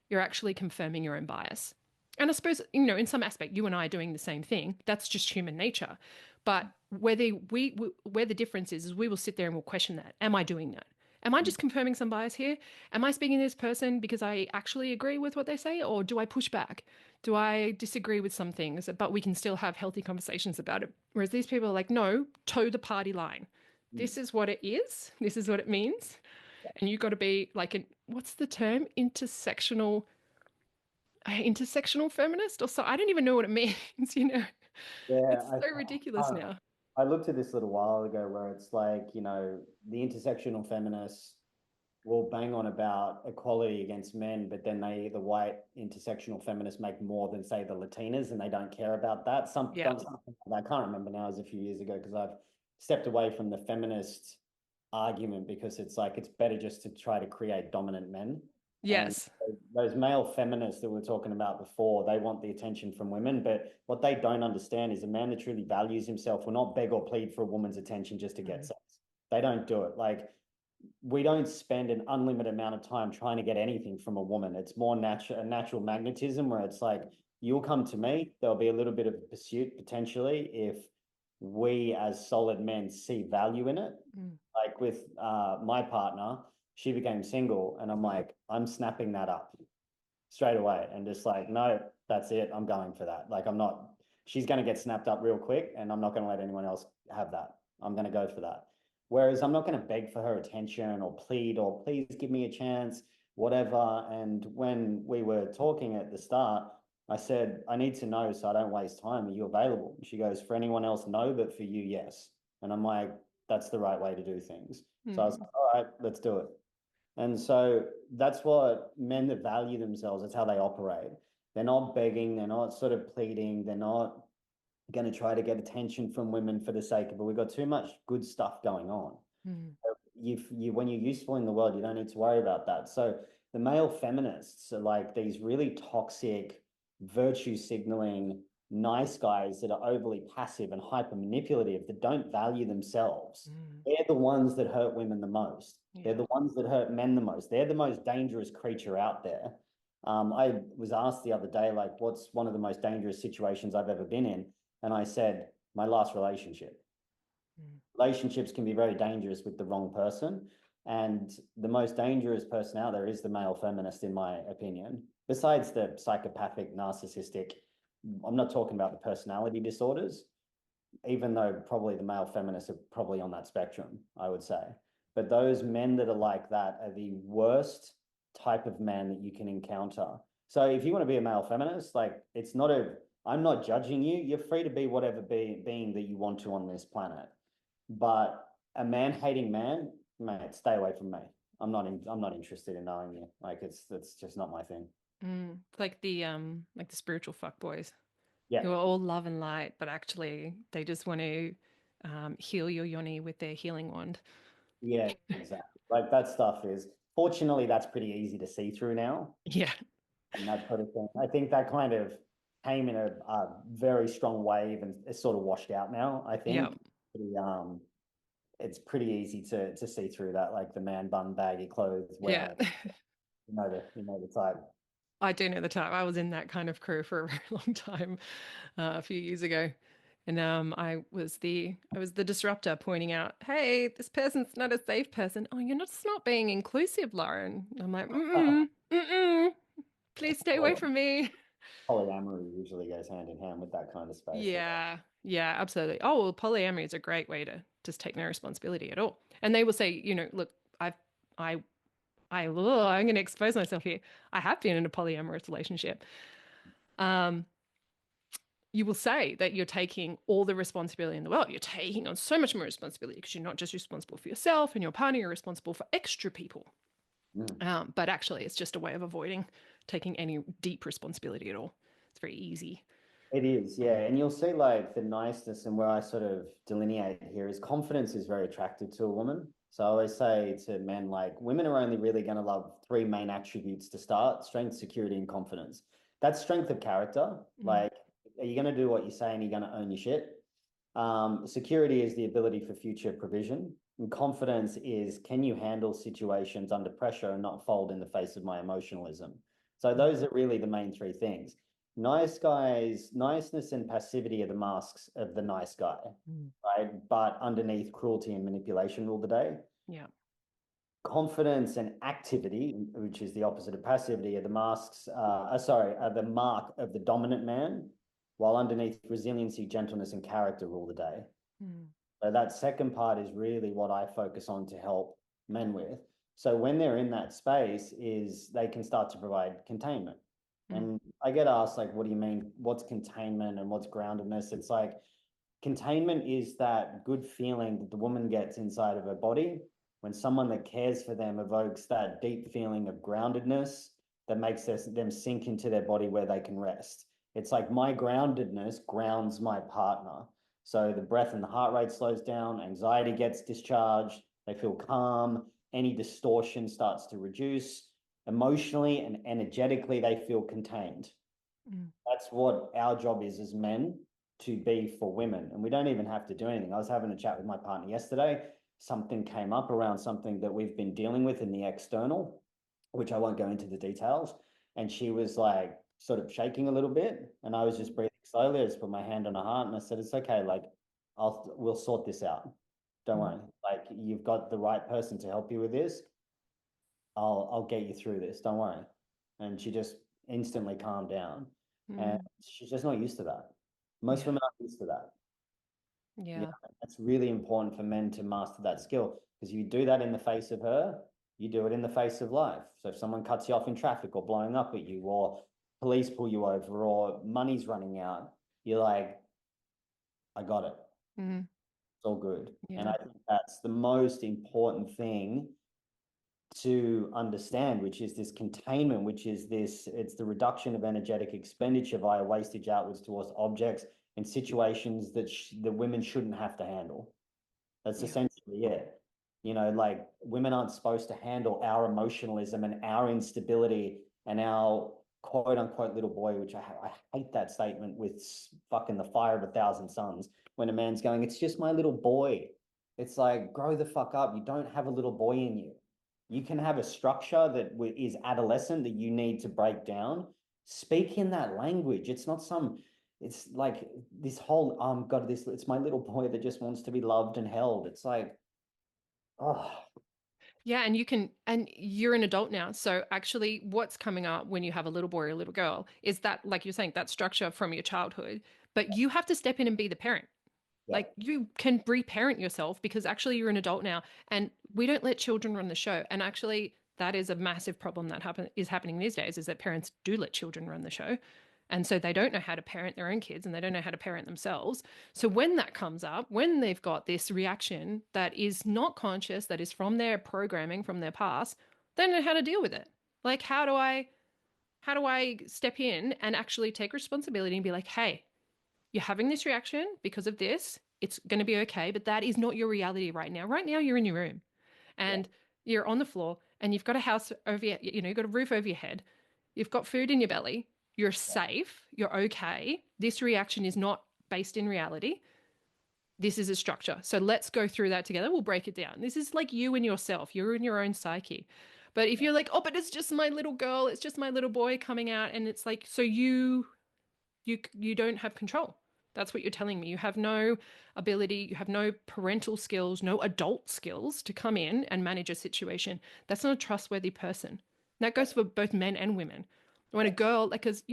you're actually confirming your own bias. And I suppose, in some aspect, you and I are doing the same thing. That's just human nature. But where the difference is we will sit there and we'll question that. Am I doing that? Am I just confirming some bias here? Am I speaking to this person because I actually agree with what they say? Or do I push back? Do I disagree with some things, but we can still have healthy conversations about it? Whereas these people are like, no, toe the party line. This is what it is. This is what it means. And you've got to be like what's the term? Intersectional feminist or so. I don't even know what it means. Yeah, It's so ridiculous now. I looked at this a little while ago where it's like, the intersectional feminists will bang on about equality against men, but then the white intersectional feminists make more than, say, the Latinas, and they don't care about that. Yeah. I can't remember now, it was a few years ago because I've stepped away from the feminist argument because it's like it's better just to try to create dominant men. And Yes. those male feminists that we were talking about before, they want the attention from women. But what they don't understand is a man that truly values himself will not beg or plead for a woman's attention just to get sex. They don't do it. Like, we don't spend an unlimited amount of time trying to get anything from a woman. It's more a natural magnetism where it's like, you'll come to me, there'll be a little bit of a pursuit potentially if we as solid men see value in it. Like with my partner, she became single, and I'm like, I'm snapping that up straight away and just like, no, that's it. I'm going for that. Like, she's going to get snapped up real quick, and I'm not going to let anyone else have that. I'm going to go for that. Whereas I'm not going to beg for her attention or plead or please give me a chance, whatever. And when we were talking at the start, I said, I need to know so I don't waste time. Are you available? And she goes, for anyone else, no, but for you, yes. And I'm like, that's the right way to do things. So I was like, all right, let's do it. And so that's what men that value themselves, that's how they operate. They're not begging, they're not sort of pleading, they're not going to try to get attention from women for the sake of it. We've got too much good stuff going on. When you're useful in the world, you don't need to worry about that. So the male feminists are like these really toxic, virtue signaling, nice guys that are overly passive and hyper manipulative that don't value themselves. They're the ones that hurt women the most. They're the ones that hurt men the most. They're the most dangerous creature out there. I was asked the other day, like, what's one of the most dangerous situations I've ever been in? And I said, my last relationship. Relationships can be very dangerous with the wrong person. And the most dangerous person out there is the male feminist, in my opinion. Besides the psychopathic, narcissistic, I'm not talking about the personality disorders, even though probably the male feminists are probably on that spectrum, I would say. But those men that are like that are the worst type of man that you can encounter. So if you want to be a male feminist, like, I'm not judging you. You're free to be whatever being that you want to on this planet. But a man-hating man, mate, stay away from me. I'm not interested in knowing you. Like, that's just not my thing. Like the spiritual fuckboys. Yeah. Who are all love and light, but actually they just want to heal your yoni with their healing wand. Yeah, exactly. Like, that stuff is, fortunately, that's pretty easy to see through now. Yeah. And that sort of thing. I think that kind of came in a very strong wave and it's sort of washed out now, I think. Yeah. It's pretty easy to see through that, like the man bun, baggy clothes, Yeah. you know the type. I do know the type. I was in that kind of crew for a very long time, a few years ago. And I was the disruptor pointing out, hey, this person's not a safe person. Oh, you're just not being inclusive, Lauren. I'm like, please stay away from me. Polyamory usually goes hand in hand with that kind of space. Yeah, yeah, absolutely. Oh, well, polyamory is a great way to just take no responsibility at all. And they will say, look, I, I'm going to expose myself here. I have been in a polyamorous relationship. Um, you will say that you're taking all the responsibility in the world. You're taking on so much more responsibility because you're not just responsible for yourself and your partner, you're responsible for extra people. But actually, it's just a way of avoiding taking any deep responsibility at all. It's very easy. It is, yeah. And you'll see like the niceness, and where I sort of delineate here is confidence is very attractive to a woman. So I always say to men, like, women are only really going to love three main attributes to start: strength, security, and confidence. That's strength of character. Like, are you going to do what you say and you're going to own your shit? Security is the ability for future provision. And confidence is, can you handle situations under pressure and not fold in the face of my emotionalism? So those are really the main three things. Nice guys, niceness and passivity are the masks of the nice guy, right? But underneath, cruelty and manipulation rule the day. Yeah. Confidence and activity, which is the opposite of passivity, are the are the mark of the dominant man, while underneath, resiliency, gentleness, and character rule the day. So that second part is really what I focus on to help men with. So when they're in that space, is they can start to provide containment. And I get asked, like, what do you mean? What's containment and what's groundedness? It's like, containment is that good feeling that the woman gets inside of her body when someone that cares for them evokes that deep feeling of groundedness that makes them sink into their body where they can rest. It's like my groundedness grounds my partner. So the breath and the heart rate slows down, anxiety gets discharged, they feel calm, any distortion starts to reduce. Emotionally and energetically, they feel contained. That's what our job is as men, to be for women. And we don't even have to do anything. I was having a chat with my partner yesterday. Something came up around something that we've been dealing with in the external, which I won't go into the details. And she was like sort of shaking a little bit. And I was just breathing slowly. I just put my hand on her heart and I said, it's okay. Like, we'll sort this out. Don't worry. Like, you've got the right person to help you with this. I'll get you through this. Don't worry. And she just instantly calmed down. And she's just not used to that. Most women aren't used to that. Yeah. It's really important for men to master that skill, because you do that in the face of her, you do it in the face of life. So if someone cuts you off in traffic or blowing up at you, or police pull you over, or money's running out, you're like, I got it. It's all good. And I think that's the most important thing to understand, which is this containment, which is it's the reduction of energetic expenditure via wastage outwards towards objects and situations that the women shouldn't have to handle. That's essentially it. Like, women aren't supposed to handle our emotionalism and our instability and our quote unquote little boy, which I hate that statement with fucking the fire of 1,000 suns, when a man's going, it's just my little boy. It's like, grow the fuck up. You don't have a little boy in you. You can have a structure that is adolescent that you need to break down. Speak in that language. It's not it's like this whole, it's my little boy that just wants to be loved and held. It's like, oh. Yeah, and you're an adult now. So actually what's coming up when you have a little boy or a little girl is that, like you're saying, that structure from your childhood, but you have to step in and be the parent. Yeah. Like, you can reparent yourself, because actually you're an adult now, and we don't let children run the show. And actually that is a massive problem that is happening these days, is that parents do let children run the show. And so they don't know how to parent their own kids, and they don't know how to parent themselves. So when that comes up, when they've got this reaction that is not conscious, that is from their programming, from their past, they don't know how to deal with it. Like, how do I step in and actually take responsibility and be like, hey, you're having this reaction because of this. It's going to be okay, but that is not your reality right now. Right now, you're in your room and you're on the floor, and you've got a house over your, you've got a roof over your head. You've got food in your belly. You're safe. You're okay. This reaction is not based in reality. This is a structure. So let's go through that together. We'll break it down. This is like you and yourself. You're in your own psyche. But if you're like, oh, but it's just my little girl, it's just my little boy coming out, and it's like, so you don't have control. That's what you're telling me. You have no ability, you have no parental skills, no adult skills to come in and manage a situation. That's not a trustworthy person. That goes for both men and women. When a girl, like, because,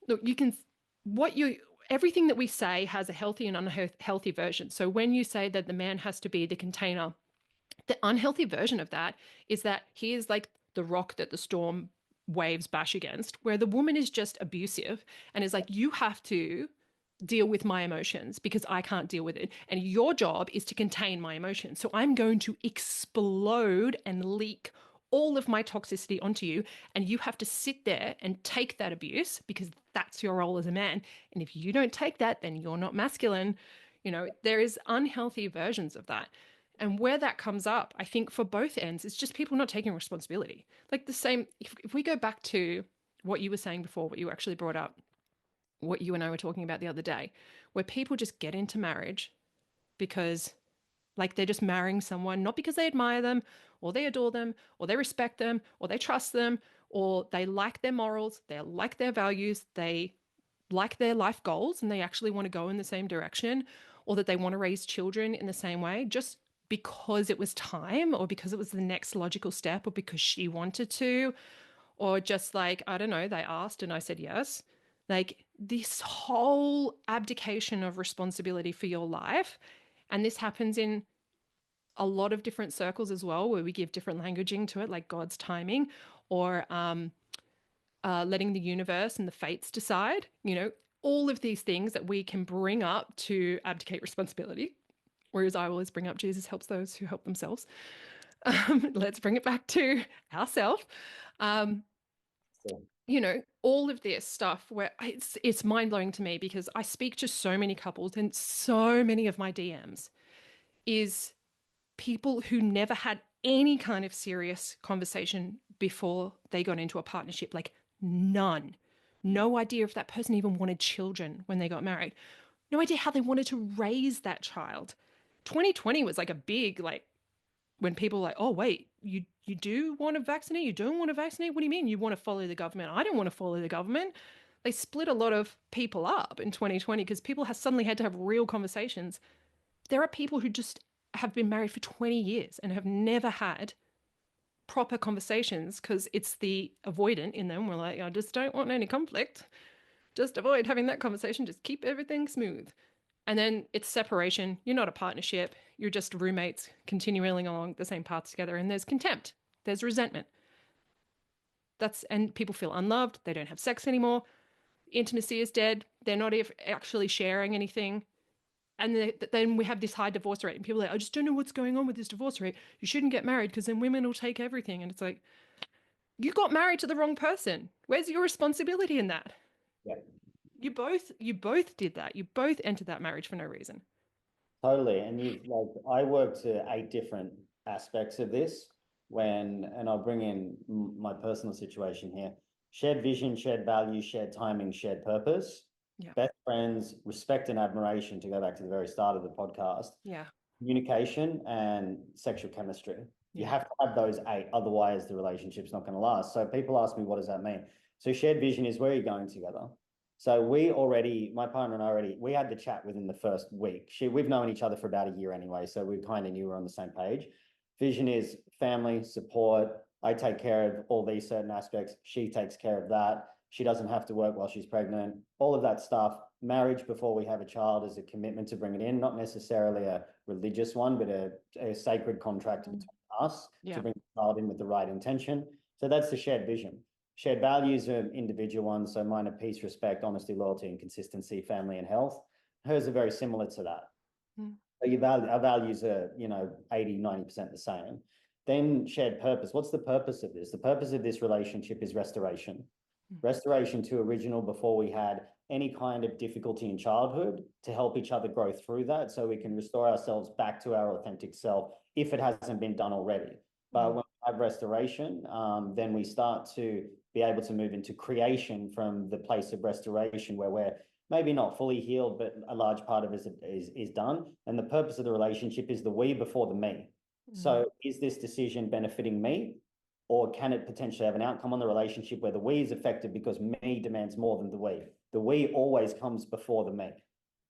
look, you can, what you, everything that we say has a healthy and unhealthy version. So when you say that the man has to be the container, the unhealthy version of that is that he is like the rock that the storm waves bash against, where the woman is just abusive and is like, you have to deal with my emotions because I can't deal with it. And your job is to contain my emotions. So I'm going to explode and leak all of my toxicity onto you. And you have to sit there and take that abuse because that's your role as a man. And if you don't take that, then you're not masculine. There is unhealthy versions of that. And where that comes up, I think for both ends, it's just people not taking responsibility. Like the same, if we go back to what you were saying before, what you actually brought up, what you and I were talking about the other day, where people just get into marriage because like they're just marrying someone, not because they admire them or they adore them or they respect them or they trust them or they like their morals, they like their values, they like their life goals and they actually want to go in the same direction or that they want to raise children in the same way, just because it was time or because it was the next logical step or because she wanted to, or just like, I don't know, they asked and I said yes. Like this whole abdication of responsibility for your life. And this happens in a lot of different circles as well, where we give different languaging to it, like God's timing or letting the universe and the fates decide, all of these things that we can bring up to abdicate responsibility. Whereas I always bring up Jesus helps those who help themselves. Let's bring it back to ourselves. All of this stuff where it's mind-blowing to me because I speak to so many couples and so many of my DMs is people who never had any kind of serious conversation before they got into a partnership, like none. No idea if that person even wanted children when they got married. No idea how they wanted to raise that child. 2020 was like a big, like, when people were like, oh, wait, you do want to vaccinate? You don't want to vaccinate? What do you mean you want to follow the government? I don't want to follow the government. They split a lot of people up in 2020 because people have suddenly had to have real conversations. There are people who just have been married for 20 years and have never had proper conversations because it's the avoidant in them. We're like, I just don't want any conflict. Just avoid having that conversation. Just keep everything smooth. And then it's separation. You're not a partnership. You're just roommates continuing along the same path together. And there's contempt. There's resentment. And people feel unloved. They don't have sex anymore. Intimacy is dead. They're not actually sharing anything. And then we have this high divorce rate. And people are like, I just don't know what's going on with this divorce rate. You shouldn't get married because then women will take everything. And it's like, you got married to the wrong person. Where's your responsibility in that? Yeah. You both did that. You both entered that marriage for no reason. Totally. And I work to 8 different aspects of this and I'll bring in my personal situation here. Shared vision, shared values, shared timing, shared purpose. Yeah. Best friends, respect and admiration, to go back to the very start of the podcast. Yeah. Communication and sexual chemistry. You Yeah. have to have those 8, otherwise the relationship's not going to last. So people ask me, what does that mean? So shared vision is where you're going together. So my partner and I we had the chat within the first week. We've known each other for about a year anyway, so we kind of knew we're on the same page. Vision is family, support. I take care of all these certain aspects. She takes care of that. She doesn't have to work while she's pregnant. All of that stuff. Marriage before we have a child is a commitment to bring it in, not necessarily a religious one, but a sacred contract between us to bring the child in with the right intention. So that's the shared vision. Shared values are individual ones. So mine are peace, respect, honesty, loyalty, and consistency, family, and health. Hers are very similar to that. So our values are, 80, 90% the same. Then shared purpose. What's the purpose of this? The purpose of this relationship is restoration. Restoration to original before we had any kind of difficulty in childhood, to help each other grow through that so we can restore ourselves back to our authentic self if it hasn't been done already. But when we have restoration, then we start to be able to move into creation from the place of restoration where we're maybe not fully healed, but a large part of it is done. And the purpose of the relationship is the we before the me. So is this decision benefiting me? Or can it potentially have an outcome on the relationship where the we is affected because me demands more than the we? the we always comes before the me.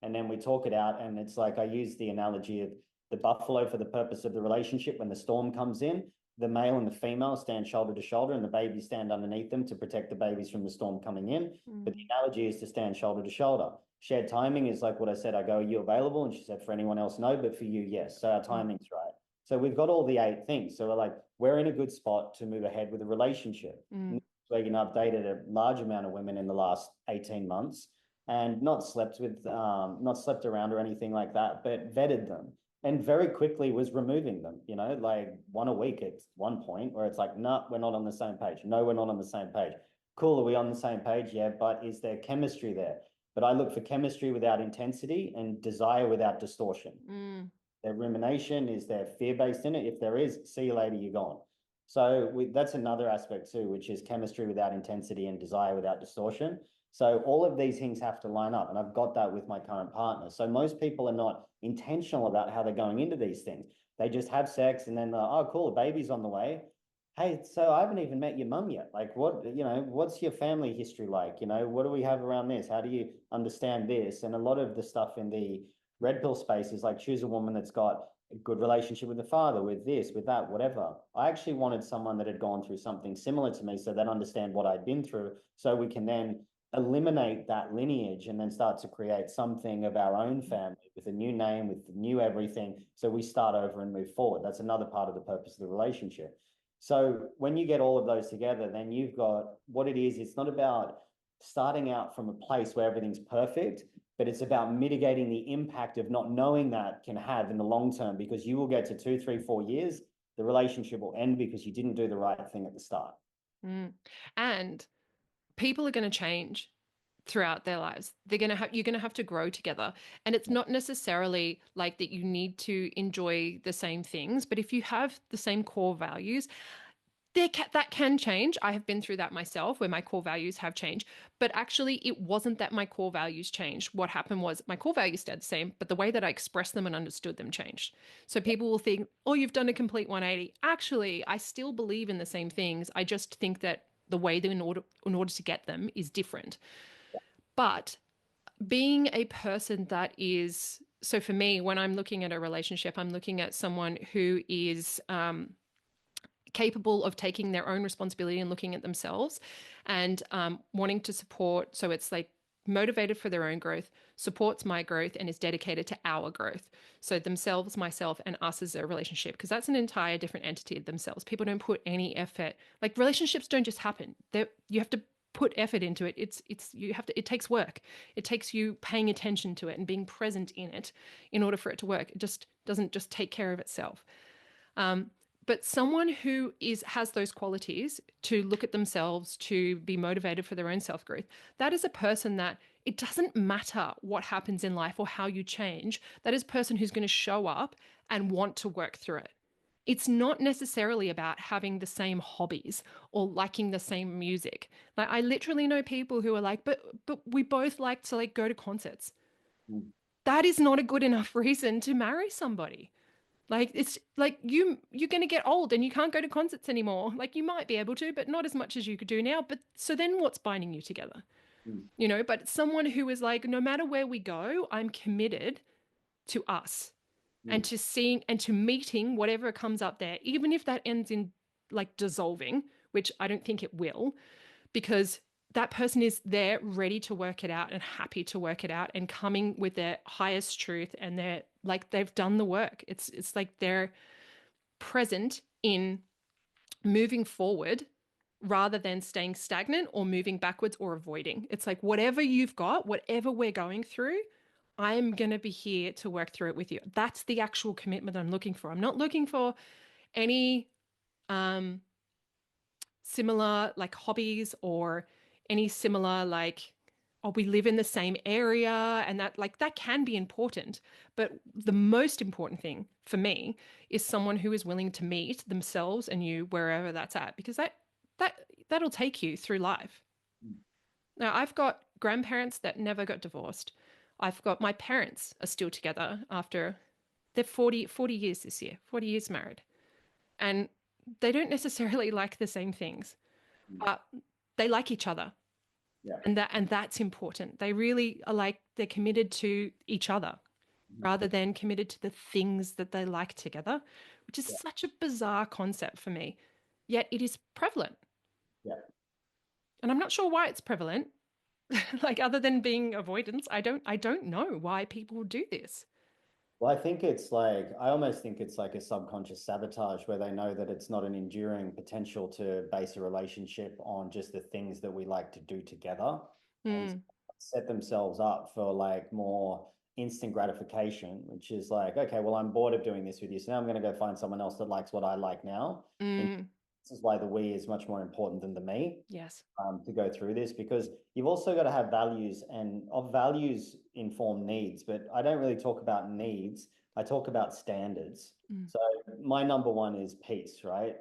And then we talk it out. And it's like, I use the analogy of the buffalo for the purpose of the relationship. When the storm comes in, the male and the female stand shoulder to shoulder, and the babies stand underneath them to protect the babies from the storm coming in. But the analogy is to stand shoulder to shoulder. Shared timing is like what I said. I go, are you available? And she said, for anyone else, no, but for you, yes. So our timing's right. So we've got all the 8 things. So we're like, we're in a good spot to move ahead with a relationship. I've dated a large amount of women in the last 18 months and not slept around or anything like that, but vetted them. And very quickly was removing them, like one a week at one point where it's like, no, we're not on the same page. No, we're not on the same page. Cool, are we on the same page? Yeah, but is there chemistry there? But I look for chemistry without intensity and desire without distortion. There rumination? Is there fear-based in it? If there is, see you later, you're gone. So that's another aspect too, which is chemistry without intensity and desire without distortion. So all of these things have to line up, and I've got that with my current partner. So most people are not intentional about how they're going into these things. They just have sex and then, oh, cool, a baby's on the way. Hey, so I haven't even met your mum yet. Like, what's your family history like? What do we have around this? How do you understand this? And a lot of the stuff in the red pill space is like, choose a woman that's got a good relationship with the father, with this, with that, whatever. I actually wanted someone that had gone through something similar to me so they'd understand what I'd been through, so we can then eliminate that lineage and then start to create something of our own family with a new name, with new everything. So we start over and move forward. That's another part of the purpose of the relationship. So when you get all of those together, then you've got what it is. It's not about starting out from a place where everything's perfect, but it's about mitigating the impact of not knowing that can have in the long term, because you will get to 2, 3, 4 years, the relationship will end because you didn't do the right thing at the start. And people are going to change throughout their lives. You're going to have to grow together. And it's not necessarily like that you need to enjoy the same things, but if you have the same core values, that can change. I have been through that myself, where my core values have changed, but actually it wasn't that my core values changed. What happened was my core values stayed the same, but the way that I expressed them and understood them changed. So people will think, oh, you've done a complete 180. Actually, I still believe in the same things. I just think that the way that in order to get them is different. But being a person that is, so for me, when I'm looking at a relationship, I'm looking at someone who is capable of taking their own responsibility and looking at themselves and wanting to support. So it's like motivated for their own growth, supports my growth, and is dedicated to our growth. So themselves, myself, and us as a relationship, because that's an entire different entity of themselves. People don't put any effort. Like, relationships don't just happen. You have to put effort into it. It takes work. It takes you paying attention to it and being present in it in order for it to work. It just doesn't just take care of itself. But someone who has those qualities to look at themselves, to be motivated for their own self-growth, that is a person that it doesn't matter what happens in life or how you change. That is a person who's going to show up and want to work through it. It's not necessarily about having the same hobbies or liking the same music. Like, I literally know people who are like, but we both like to like go to concerts. That is not a good enough reason to marry somebody. Like, it's like you're going to get old and you can't go to concerts anymore. Like, you might be able to, but not as much as you could do now. But so then what's binding you together? But someone who is like, no matter where we go, I'm committed to us and to seeing and to meeting whatever comes up there, even if that ends in like dissolving, which I don't think it will, because that person is there ready to work it out and happy to work it out and coming with their highest truth, and they're like, they've done the work. It's like they're present in moving forward rather than staying stagnant or moving backwards or avoiding. It's like, whatever you've got, whatever we're going through, I'm going to be here to work through it with you. That's the actual commitment I'm looking for. I'm not looking for any similar like hobbies or any similar like, oh, we live in the same area, and that can be important. But the most important thing for me is someone who is willing to meet themselves and you wherever that's at, because that'll take you through life. Now, I've got grandparents that never got divorced. I've got my parents are still together after they're 40 years this year, 40 years married. And they don't necessarily like the same things, but they like each other. Yeah. And that's important. They really are like, they're committed to each other rather than committed to the things that they like together, which is Yeah. such a bizarre concept for me. Yet it is prevalent. Yeah. And I'm not sure why it's prevalent. Like other than being avoidance, I don't know why people do this. Well, I think it's like, I almost think it's like a subconscious sabotage where they know that it's not an enduring potential to base a relationship on just the things that we like to do together and Mm, set themselves up for like more instant gratification, which is like, okay, well, I'm bored of doing this with you. So now I'm going to go find someone else that likes what I like now. And mm, this is why the we is much more important than the me. yes. To go through this, because you've also got to have values, and of values inform needs, but I don't really talk about needs. I talk about standards. Mm, So my number one is peace, right?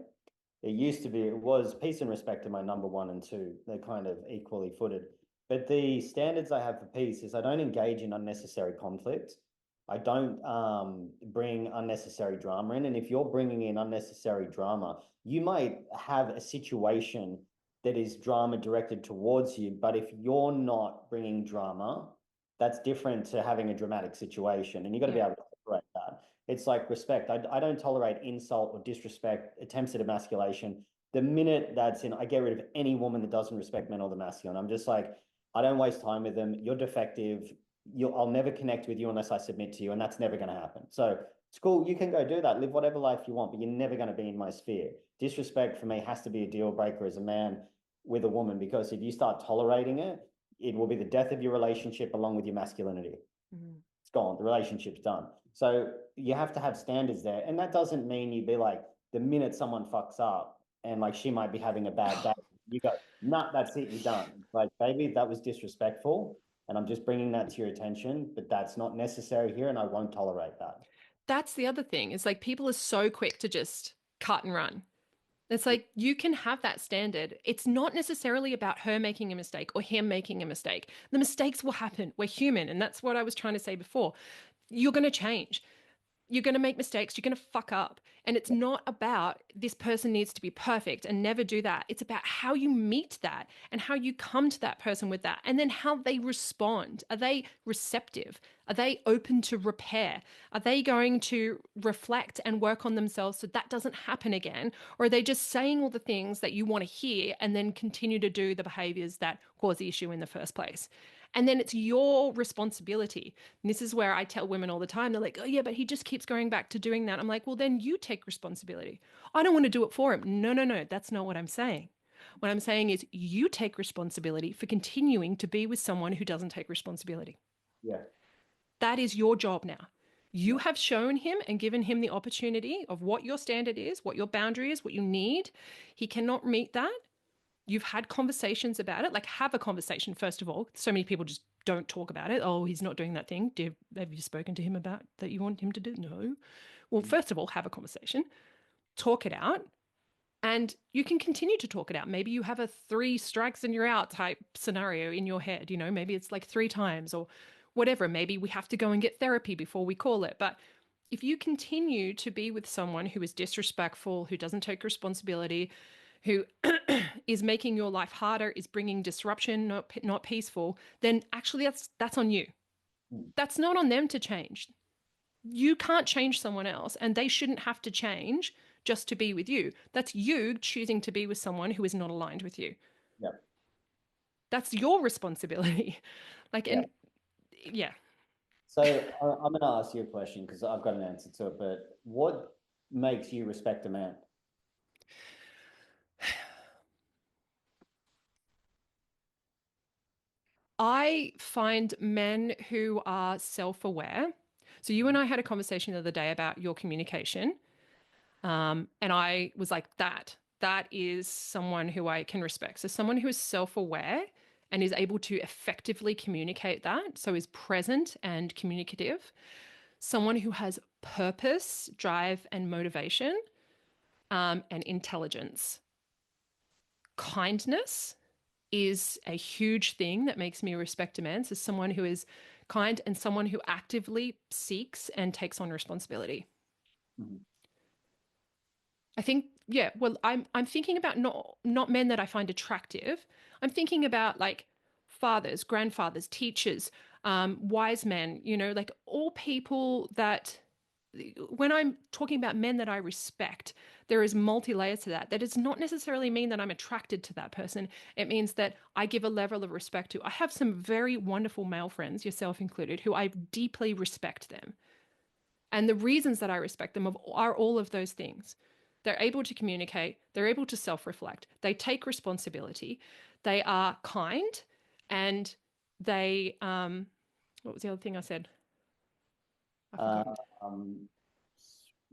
It was peace and respect are my number one and two. They're kind of equally footed. But the standards I have for peace is I don't engage in unnecessary conflict. I don't bring unnecessary drama in. And if you're bringing in unnecessary drama, you might have a situation that is drama directed towards you. But if you're not bringing drama, that's different to having a dramatic situation. And you've got to be yeah. able to separate that. It's like respect. I don't tolerate insult or disrespect, attempts at emasculation. The minute that's in, I get rid of any woman that doesn't respect men or the masculine. I'm just like, I don't waste time with them. You're defective. I'll never connect with you unless I submit to you, and that's never going to happen. So it's cool. You can go do that, live whatever life you want, but you're never going to be in my sphere. Disrespect for me has to be a deal breaker as a man with a woman, because if you start tolerating it, it will be the death of your relationship along with your masculinity. Mm. It's gone. The relationship's done. So you have to have standards there. And that doesn't mean you be like, the minute someone fucks up and like she might be having a bad day, you go, nah, that's it, you're done. Like, baby, that was disrespectful. And I'm just bringing that to your attention, but that's not necessary here. And I won't tolerate that. That's the other thing. Is like people are so quick to just cut and run. It's like you can have that standard. It's not necessarily about her making a mistake or him making a mistake. The mistakes will happen. We're human. And that's what I was trying to say before. You're going to change. You're going to make mistakes. You're going to fuck up. And it's not about this person needs to be perfect and never do that. It's about how you meet that and how you come to that person with that and then how they respond. Are they receptive? Are they open to repair? Are they going to reflect and work on themselves so that doesn't happen again? Or are they just saying all the things that you want to hear and then continue to do the behaviors that cause the issue in the first place? And then it's your responsibility. And this is where I tell women all the time, they're like, oh, yeah, but he just keeps going back to doing that. I'm like, well, then you take responsibility. I don't want to do it for him. No, no, no. That's not what I'm saying. What I'm saying is you take responsibility for continuing to be with someone who doesn't take responsibility. Yeah. That is your job now. You Yeah. have shown him and given him the opportunity of what your standard is, what your boundary is, what you need. He cannot meet that. You've had conversations about it. Like, have a conversation, first of all. So many people just don't talk about it. Oh, he's not doing that thing. Have you spoken to him about that you want him to do? No. Well, first of all, have a conversation, talk it out, and you can continue to talk it out. Maybe you have a 3 strikes and you're out type scenario in your head. You know, maybe it's like 3 times or whatever. Maybe we have to go and get therapy before we call it. But if you continue to be with someone who is disrespectful, who doesn't take responsibility, who is making your life harder, is bringing disruption, not peaceful, then actually that's on you. That's not on them to change. You can't change someone else, and they shouldn't have to change just to be with you. That's you choosing to be with someone who is not aligned with you. Yeah. That's your responsibility. Like, Yeah. and yeah. So I'm going to ask you a question because I've got an answer to it, but what makes you respect a man? I find men who are self aware. So, you and I had a conversation the other day about your communication. And I was like, that is someone who I can respect. So, someone who is self aware and is able to effectively communicate that. So, is present and communicative. Someone who has purpose, drive, and motivation, and intelligence. Kindness is a huge thing that makes me respect a man. So, someone who is kind and someone who actively seeks and takes on responsibility. Mhm. I think, yeah, well, I'm thinking about not men that I find attractive. I'm thinking about like fathers, grandfathers, teachers, wise men, you know, like all people that, when I'm talking about men that I respect, there is multi-layers to that. That does not necessarily mean that I'm attracted to that person. It means that I give a level of respect to. I have some very wonderful male friends, yourself included, who I deeply respect them. And the reasons that I respect them are all of those things. They're able to communicate, they're able to self-reflect, they take responsibility, they are kind, and they, what was the other thing I said? I've forgotten. Um,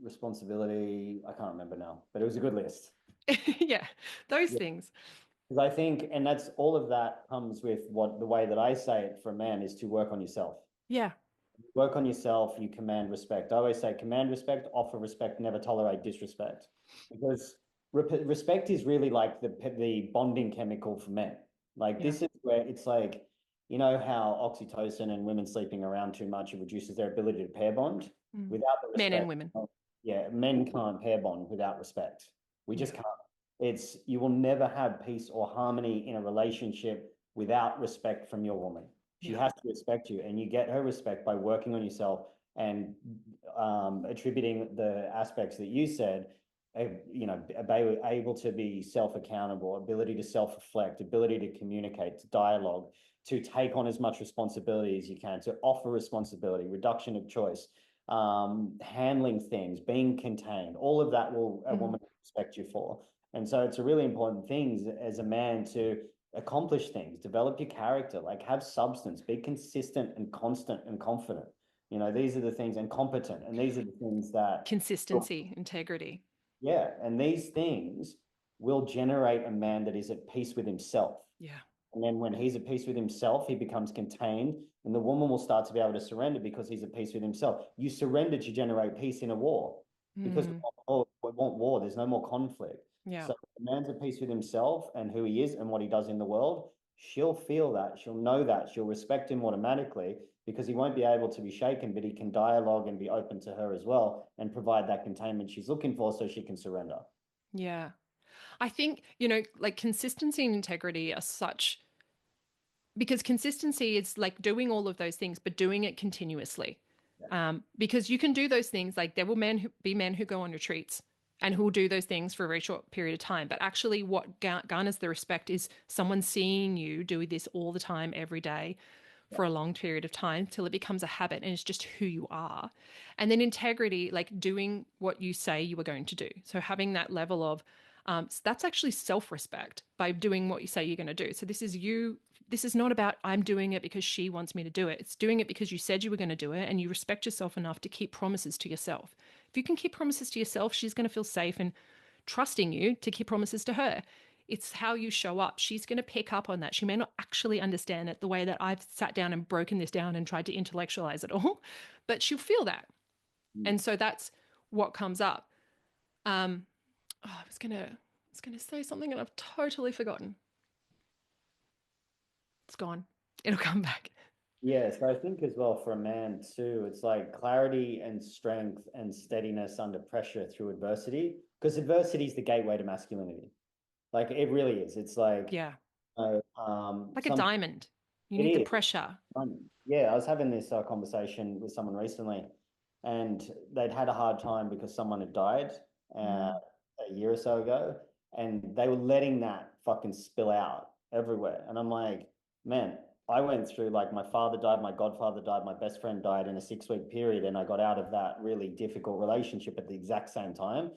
responsibility, I can't remember now, but it was a good list. Yeah, those Yeah. things. Because I think, and that's all of that comes with what the way that I say it for a man is to work on yourself. Yeah. Work on yourself, you command respect. I always say command respect, offer respect, never tolerate disrespect. Because respect is really like the bonding chemical for men. Like Yeah. this is where it's like, you know how oxytocin and women sleeping around too much, it reduces their ability to pair bond without the respect. Men and women. Yeah, men can't pair bond without respect. We just Yeah. can't. It's you will never have peace or harmony in a relationship without respect from your woman. She Yeah. has to respect you, and you get her respect by working on yourself and attributing the aspects that you said. You know, able to be self-accountable, ability to self-reflect, ability to communicate, to dialogue, to take on as much responsibility as you can, to offer responsibility, reduction of choice, handling things, being contained. All of that will a woman respect you for. And so it's a really important thing as a man to accomplish things, develop your character, like have substance, be consistent and constant and confident. You know, these are the things, and competent. And these are the things that Consistency, integrity. yeah, and these things will generate a man that is at peace with himself. Yeah. And then when he's at peace with himself, he becomes contained, and the woman will start to be able to surrender because he's at peace with himself. You surrender to generate peace in a war because we want war. There's no more conflict. Yeah. So if a man's at peace with himself and who he is and what he does in the world, she'll feel that, she'll know that, she'll respect him automatically because he won't be able to be shaken, but he can dialogue and be open to her as well and provide that containment she's looking for so she can surrender. Yeah. I think, you know, like consistency and integrity are such, because consistency is like doing all of those things, but doing it continuously. Because you can do those things, like there will be men who go on retreats and who will do those things for a very short period of time. But actually what garners the respect is someone seeing you do this all the time, every day, for a long period of time till it becomes a habit and it's just who you are. And then integrity, like doing what you say you were going to do. So having that level of, that's actually self-respect by doing what you say you're going to do. So this is you. This is not about I'm doing it because she wants me to do it. It's doing it because you said you were going to do it and you respect yourself enough to keep promises to yourself. If you can keep promises to yourself, she's going to feel safe and trusting you to keep promises to her. It's how you show up. She's going to pick up on that. She may not actually understand it the way that I've sat down and broken this down and tried to intellectualize it all, but she'll feel that. And so that's what comes up. I was gonna say something and I've totally forgotten. It's gone. It'll come back. Yeah, so I think as well for a man too, it's like clarity and strength and steadiness under pressure through adversity, because adversity is the gateway to masculinity. Like it really is. It's like, Yeah. Like a some, diamond. You it need the is. pressure. Yeah, I was having this conversation with someone recently, and they'd had a hard time because someone had died a year or so ago, and they were letting that fucking spill out everywhere. And I'm like, man, I went through like my father died, my godfather died, my best friend died in a 6-week period, and I got out of that really difficult relationship at the exact same time.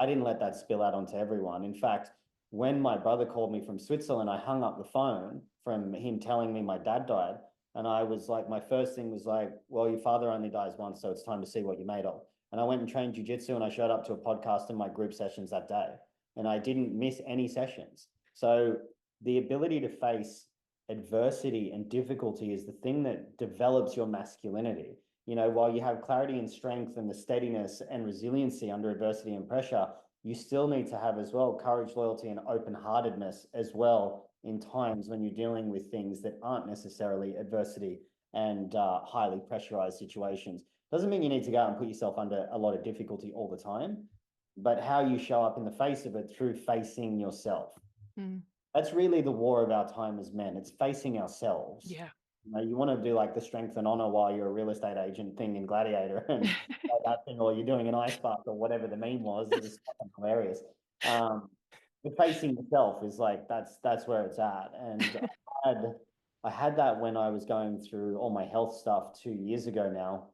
I didn't let that spill out onto everyone. In fact, when my brother called me from Switzerland, I hung up the phone from him telling me my dad died. And I was like, my first thing was like, well, your father only dies once, so it's time to see what you're made of. And I went and trained jujitsu and I showed up to a podcast in my group sessions that day. And I didn't miss any sessions. So the ability to face adversity and difficulty is the thing that develops your masculinity. You know, while you have clarity and strength and the steadiness and resiliency under adversity and pressure, you still need to have as well courage, loyalty, and open-heartedness as well in times when you're dealing with things that aren't necessarily adversity and highly pressurized situations. Doesn't mean you need to go out and put yourself under a lot of difficulty all the time, but how you show up in the face of it through facing yourself. that's really the war of our time as men. It's facing ourselves. Yeah. You know, you want to do like the strength and honor while you're a real estate agent thing in Gladiator and like that thing, or you're doing an ice bath or whatever the meme was. It was fucking hilarious. Um, but facing yourself is like that's where it's at. And I had that when I was going through all my health stuff 2 years ago now,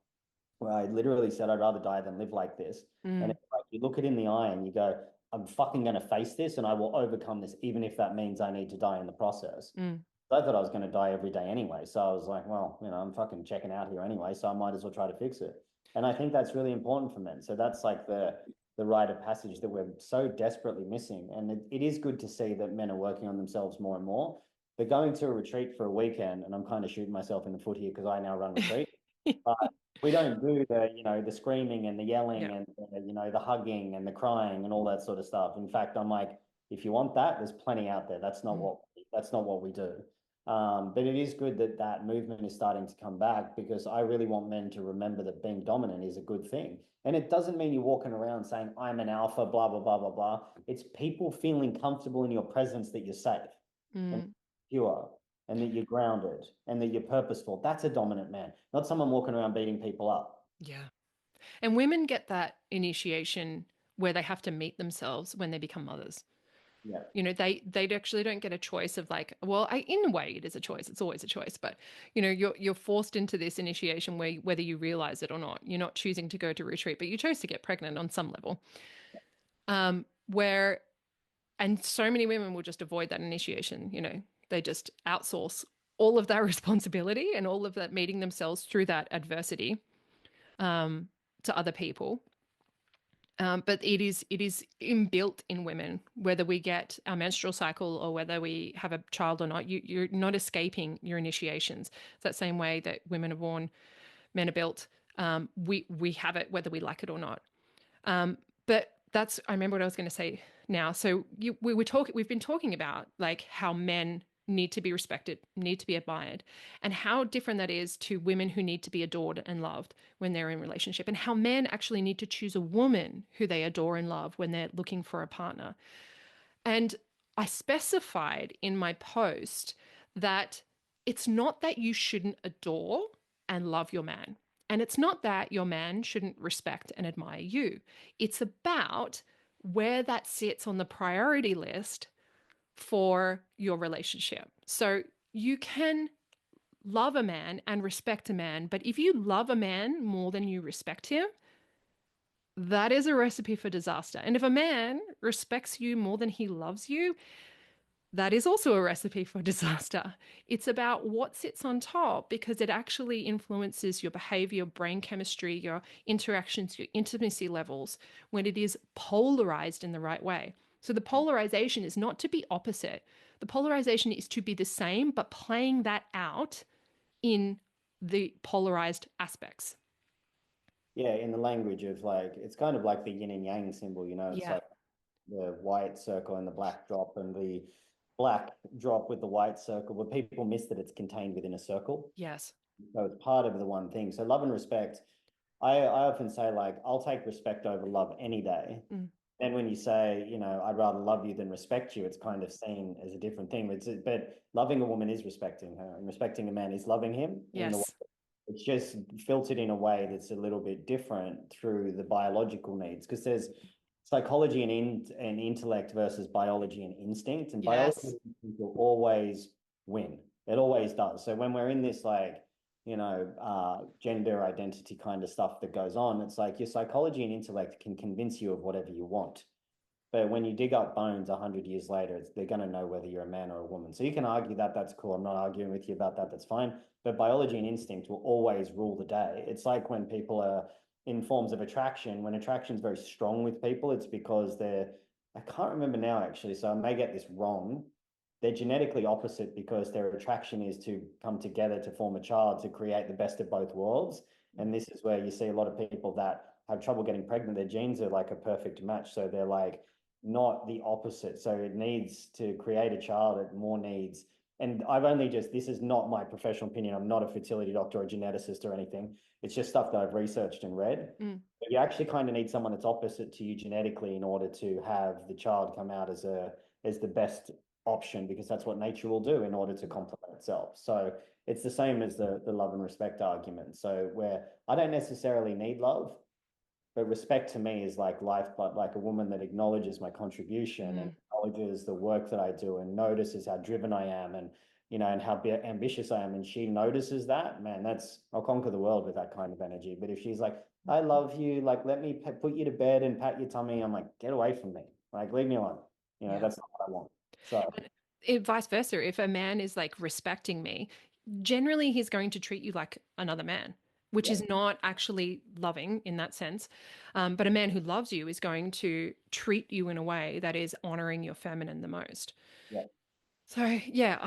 where I literally said I'd rather die than live like this. And Mm, it's like you look it in the eye and you go, I'm fucking going to face this and I will overcome this, even if that means I need to die in the process. mm, I thought I was going to die every day anyway. So I was like, well, you know, I'm fucking checking out here anyway, so I might as well try to fix it. And I think that's really important for men. So that's like the rite of passage that we're so desperately missing. And it is good to see that men are working on themselves more and more. But going to a retreat for a weekend, and I'm kind of shooting myself in the foot here because I now run retreat. But we don't do the screaming and the yelling yeah. and the hugging and the crying and all that sort of stuff. In fact, I'm like, if you want that, there's plenty out there. That's not Mm, what we do. But it is good that that movement is starting to come back because I really want men to remember that being dominant is a good thing. And it doesn't mean you're walking around saying, I'm an alpha, blah, blah, blah, blah, blah. It's people feeling comfortable in your presence that you're safe and mm, secure and that you're grounded and that you're purposeful. That's a dominant man, not someone walking around beating people up. yeah. And women get that initiation where they have to meet themselves when they become mothers. Yeah. They actually don't get a choice of like, well, in a way it is a choice. It's always a choice, but you're forced into this initiation where whether you realize it or not, you're not choosing to go to retreat, but you chose to get pregnant on some level. Where and so many women will just avoid that initiation. They just outsource all of that responsibility and all of that meeting themselves through that adversity to other people. But it is inbuilt in women, whether we get our menstrual cycle or whether we have a child or not. You're not escaping your initiations. It's that same way that women are born, men are built. We have it whether we like it or not. But I remember what I was going to say now. So we've been talking about like how men need to be respected, need to be admired, and how different that is to women who need to be adored and loved when they're in relationship, and how men actually need to choose a woman who they adore and love when they're looking for a partner. And I specified in my post that it's not that you shouldn't adore and love your man. And it's not that your man shouldn't respect and admire you. It's about where that sits on the priority list for your relationship. So you can love a man and respect a man, but if you love a man more than you respect him, that is a recipe for disaster. And if a man respects you more than he loves you, that is also a recipe for disaster. It's about what sits on top because it actually influences your behavior, your brain chemistry, your interactions, your intimacy levels when it is polarized in the right way. So the polarization is not to be opposite. The polarization is to be the same, but playing that out in the polarized aspects. Yeah, in the language of like, it's kind of like the yin and yang symbol, it's Yeah. like the white circle and the black drop and the black drop with the white circle, but people miss that it's contained within a circle. Yes. So it's part of the one thing. So love and respect, I often say like, I'll take respect over love any day. Mm. Then when you say, I'd rather love you than respect you, it's kind of seen as a different thing. But loving a woman is respecting her, and respecting a man is loving him in the way. Yes. It's just filtered in a way that's a little bit different through the biological needs because there's psychology and intellect versus biology and instinct, and biology Yes. will always win. It always does. So when we're in this like gender identity kind of stuff that goes on, it's like your psychology and intellect can convince you of whatever you want. But when you dig up bones 100 years later, they're going to know whether you're a man or a woman. So you can argue that that's cool. I'm not arguing with you about that. That's fine. But biology and instinct will always rule the day. It's like when people are in forms of attraction. When attraction is very strong with people, it's because I can't remember now actually, so I may get this wrong. They're genetically opposite because their attraction is to come together to form a child to create the best of both worlds. And this is where you see a lot of people that have trouble getting pregnant. Their genes are like a perfect match. So they're like, not the opposite. So it needs to create a child, it more needs. And this is not my professional opinion. I'm not a fertility doctor or a geneticist or anything. It's just stuff that I've researched and read. Mm. But you actually kind of need someone that's opposite to you genetically in order to have the child come out as the best option because that's what nature will do in order to complement itself. So it's the same as the love and respect argument. So where I don't necessarily need love, but respect to me is like lifeblood, like a woman that acknowledges my contribution and acknowledges the work that I do and notices how driven I am and, you know, and how ambitious I am. And she notices that, man, I'll conquer the world with that kind of energy. But if she's like, I love you, like, let me put you to bed and pat your tummy, I'm like, get away from me. Like, leave me alone. You know, that's not what I want. So vice versa, if a man is like respecting me, generally he's going to treat you like another man, which is not actually loving in that sense. But a man who loves you is going to treat you in a way that is honoring your feminine the most. yeah. So yeah,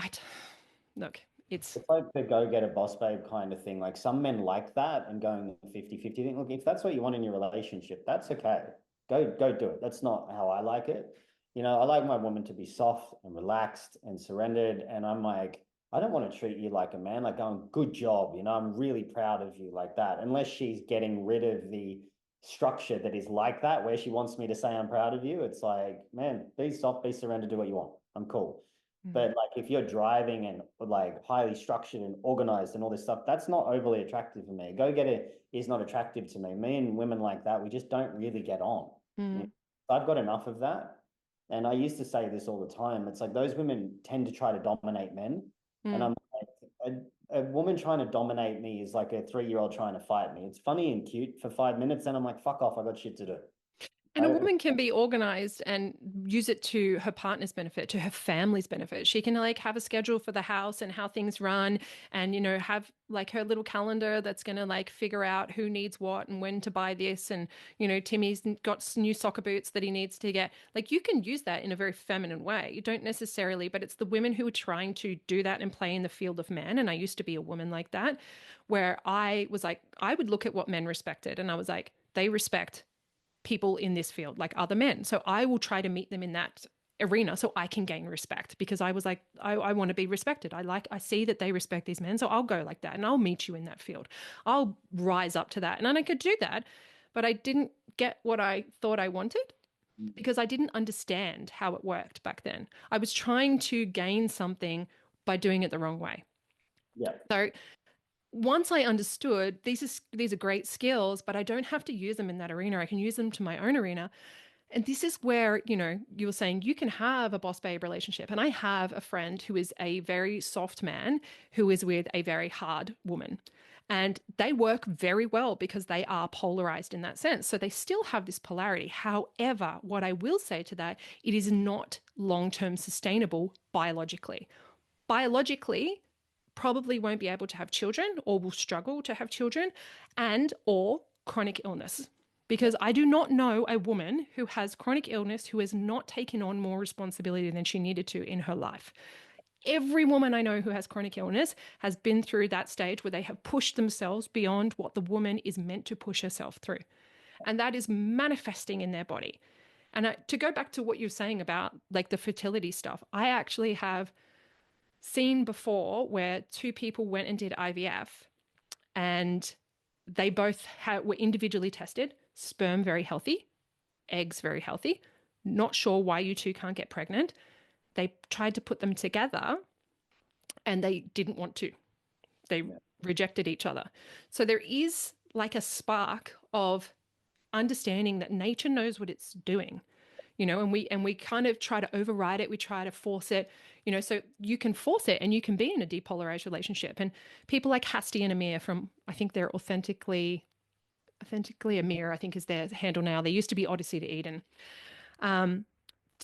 look, it's like the go get a boss babe kind of thing. Like some men like that and going 50-50 thing. Look, if that's what you want in your relationship, that's okay. Go do it. That's not how I like it. You know, I like my woman to be soft and relaxed and surrendered. And I'm like, I don't want to treat you like a man, like going, good job. You know, I'm really proud of you like that. Unless she's getting rid of the structure that is like that, where she wants me to say I'm proud of you. It's like, man, be soft, be surrendered, do what you want. I'm cool. But like if you're driving and like highly structured and organized and all this stuff, that's not overly attractive for me. Go get it is not attractive to me. Me and women like that, we just don't really get on. You know? I've got enough of that. And I used to say this all the time. It's like those women tend to try to dominate men. And I'm like, a woman trying to dominate me is like a 3-year-old trying to fight me. It's funny and cute for 5 minutes. And I'm like, fuck off. I got shit to do. And a woman can be organized and use it to her partner's benefit, to her family's benefit. She can like have a schedule for the house and how things run and, you know, have like her little calendar that's going to like figure out who needs what and when to buy this. And, you know, Timmy's got new soccer boots that he needs to get. Like you can use that in a very feminine way. You don't necessarily, but it's the women who are trying to do that and play in the field of man. And I used to be a woman like that, where I was like, I would look at what men respected and I was like, they respect people in this field like other men. So I will try to meet them in that arena so I can gain respect because I was like, I want to be respected. I see that they respect these men. So I'll go like that and I'll meet you in that field. I'll rise up to that. And I could do that, but I didn't get what I thought I wanted because I didn't understand how it worked back then. I was trying to gain something by doing it the wrong way. Yeah. So once I understood these are great skills, but I don't have to use them in that arena. I can use them to my own arena. And this is where, you know, you were saying you can have a boss babe relationship. And I have a friend who is a very soft man who is with a very hard woman. And they work very well because they are polarized in that sense. So they still have this polarity. However, what I will say to that, it is not long-term sustainable biologically. Biologically, probably won't be able to have children or will struggle to have children and or chronic illness. Because I do not know a woman who has chronic illness who has not taken on more responsibility than she needed to in her life. Every woman I know who has chronic illness has been through that stage where they have pushed themselves beyond what the woman is meant to push herself through. And that is manifesting in their body. And to go back to what you're saying about like the fertility stuff, I actually have seen before where two people went and did IVF and they both were individually tested, sperm very healthy, eggs very healthy, not sure why you two can't get pregnant. They tried to put them together and they didn't want to. They rejected each other. So there is like a spark of understanding that nature knows what it's doing, you know, and we kind of try to override it. We try to force it, you know, so you can force it and you can be in a depolarized relationship. And people like Hasti and Amir from, I think they're authentically Amir, I think is their handle now. They used to be Odyssey to Eden.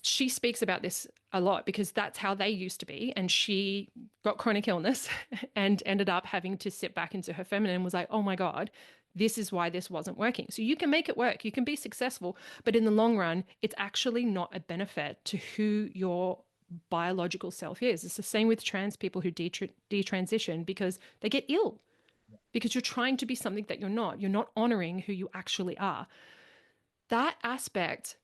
She speaks about this a lot because that's how they used to be. And she got chronic illness and ended up having to sit back into her feminine and was like, oh my God, this is why this wasn't working. So you can make it work. You can be successful, but in the long run, it's actually not a benefit to who your biological self is. It's the same with trans people who detransition because they get ill because you're trying to be something that you're not. You're not honoring who you actually are. That aspect,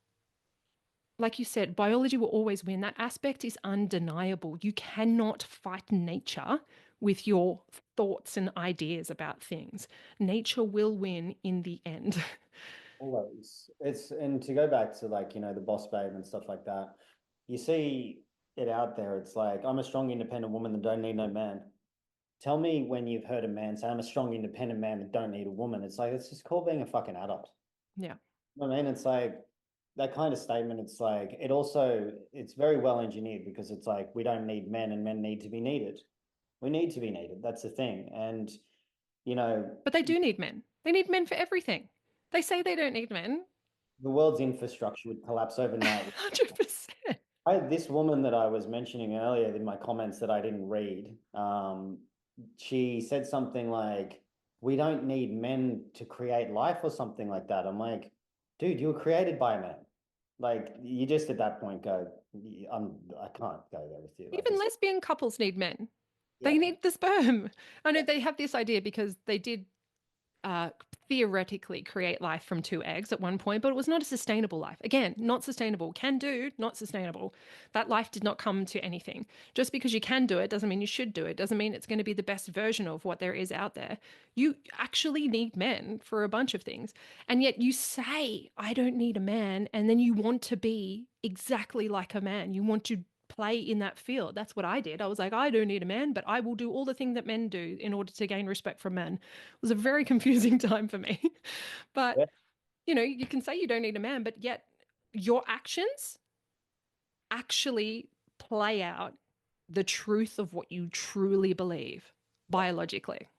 like you said, biology will always win. That aspect is undeniable. You cannot fight nature with your thoughts and ideas about things. Nature will win in the end. Always. And to go back to like, you know, the boss babe and stuff like that, you see it out there. It's like, I'm a strong, independent woman that don't need no man. Tell me when you've heard a man say, I'm a strong, independent man that don't need a woman. It's like, it's just called being a fucking adult. Yeah. I mean, it's like that kind of statement. It's like, it's very well engineered because it's like, we don't need men and men need to be needed. We need to be needed. That's the thing. And, you know, But they do need men. They need men for everything. They say they don't need men. the world's infrastructure would collapse overnight. 100%. This woman that I was mentioning earlier in my comments that I didn't read, she said something like, we don't need men to create life or something like that. I'm like, dude, you were created by a man. Like, you just at that point go, I can't go there with you. Even lesbian couples need men. Yeah. They need the sperm. I know they have this idea because they did theoretically create life from two eggs at one point, but it was not a sustainable life. Again, not sustainable. Can do, not sustainable. That life did not come to anything. Just because you can do it doesn't mean you should do it. Doesn't mean it's going to be the best version of what there is out there. You actually need men for a bunch of things. And yet you say, I don't need a man. And then you want to be exactly like a man. You want to play in that field. That's what I did. I was like, I don't need a man, but I will do all the things that men do in order to gain respect from men. It was a very confusing time for me. But, Yeah. you know, you can say you don't need a man, but yet your actions actually play out the truth of what you truly believe biologically.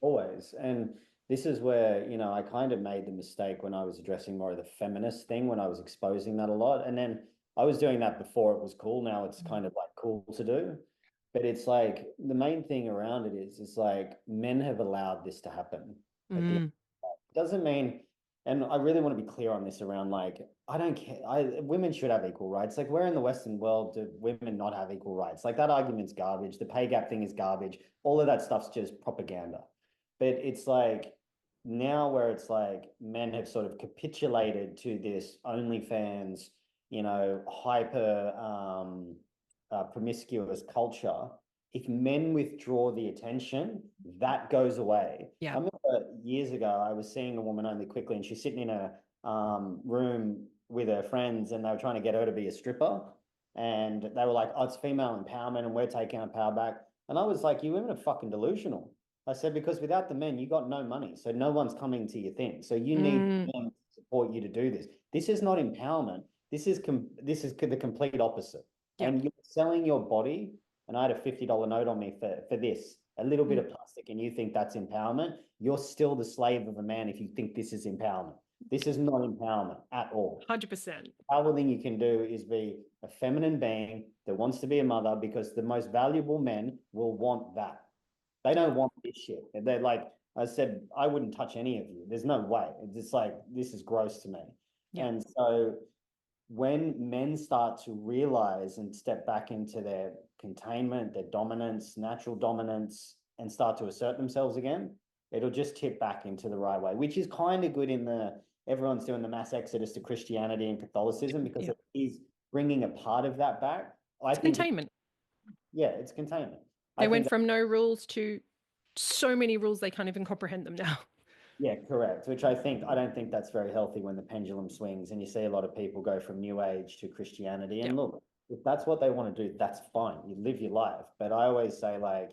Always. And this is where, I kind of made the mistake when I was addressing more of the feminist thing, when I was exposing that a lot. And then I was doing that before it was cool. Now it's kind of like cool to do. But it's like the main thing around it is like men have allowed this to happen. Mm. Doesn't mean, and I really want to be clear on this around like, I don't care. Women should have equal rights. Like, where in the Western world do women not have equal rights? Like, that argument's garbage. The pay gap thing is garbage. All of that stuff's just propaganda. But it's like now where it's like men have sort of capitulated to this OnlyFans, hyper promiscuous culture. If men withdraw the attention, that goes away. Yeah. I remember years ago, I was seeing a woman only quickly, and she's sitting in a room with her friends, and they were trying to get her to be a stripper. And they were like, oh, it's female empowerment, and we're taking our power back. And I was like, you women are fucking delusional. I said, because without the men, you got no money. So no one's coming to your thing. So you need them to support you to do this. This is not empowerment. This is the complete opposite. Yeah. And you're selling your body. And I had a $50 note on me for this, a little bit of plastic, and you think that's empowerment. You're still the slave of a man if you think this is empowerment. This is not empowerment at all. 100%. The powerful thing you can do is be a feminine being that wants to be a mother, because the most valuable men will want that. They don't want this shit. They're like, I said, I wouldn't touch any of you. There's no way. It's just like, this is gross to me. Yeah. And so when men start to realize and step back into their containment, their dominance, natural dominance, and start to assert themselves again, it'll just tip back into the right way, which is kind of good everyone's doing the mass exodus to Christianity and Catholicism, because it is bringing a part of that back. It's containment. It's containment. They went from no rules to so many rules they can't even comprehend them now. Yeah, correct. Which I don't think that's very healthy when the pendulum swings and you see a lot of people go from New Age to Christianity. And look, if that's what they want to do, that's fine. You live your life. But I always say, like,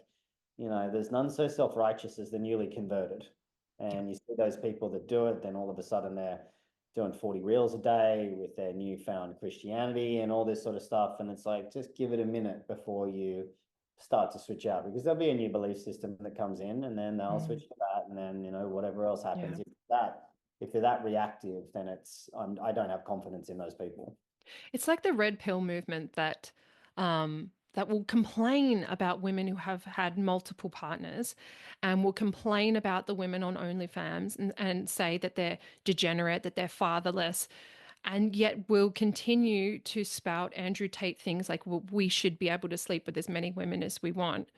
there's none so self-righteous as the newly converted. And you see those people that do it, then all of a sudden they're doing 40 reels a day with their newfound Christianity and all this sort of stuff. And it's like, just give it a minute before you start to switch out, because there'll be a new belief system that comes in, and then they'll switch to that, and then whatever else happens. If they're that reactive, then I don't have confidence in those people. It's like the red pill movement that will complain about women who have had multiple partners, and will complain about the women on OnlyFans and say that they're degenerate, that they're fatherless. And yet we'll continue to spout Andrew Tate things like, well, we should be able to sleep with as many women as we want,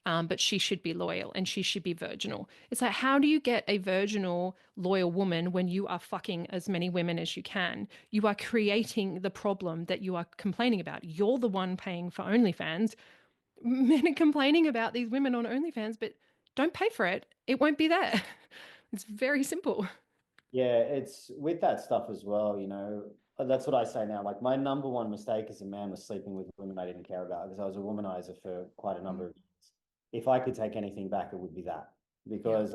but she should be loyal and she should be virginal. It's like, how do you get a virginal, loyal woman when you are fucking as many women as you can? You are creating the problem that you are complaining about. You're the one paying for OnlyFans. Men are complaining about these women on OnlyFans, but don't pay for it. It won't be there. It's very simple. Yeah, it's with that stuff as well, That's what I say now. Like my number one mistake as a man was sleeping with women I didn't care about because I was a womanizer for quite a number of years. If I could take anything back, it would be that because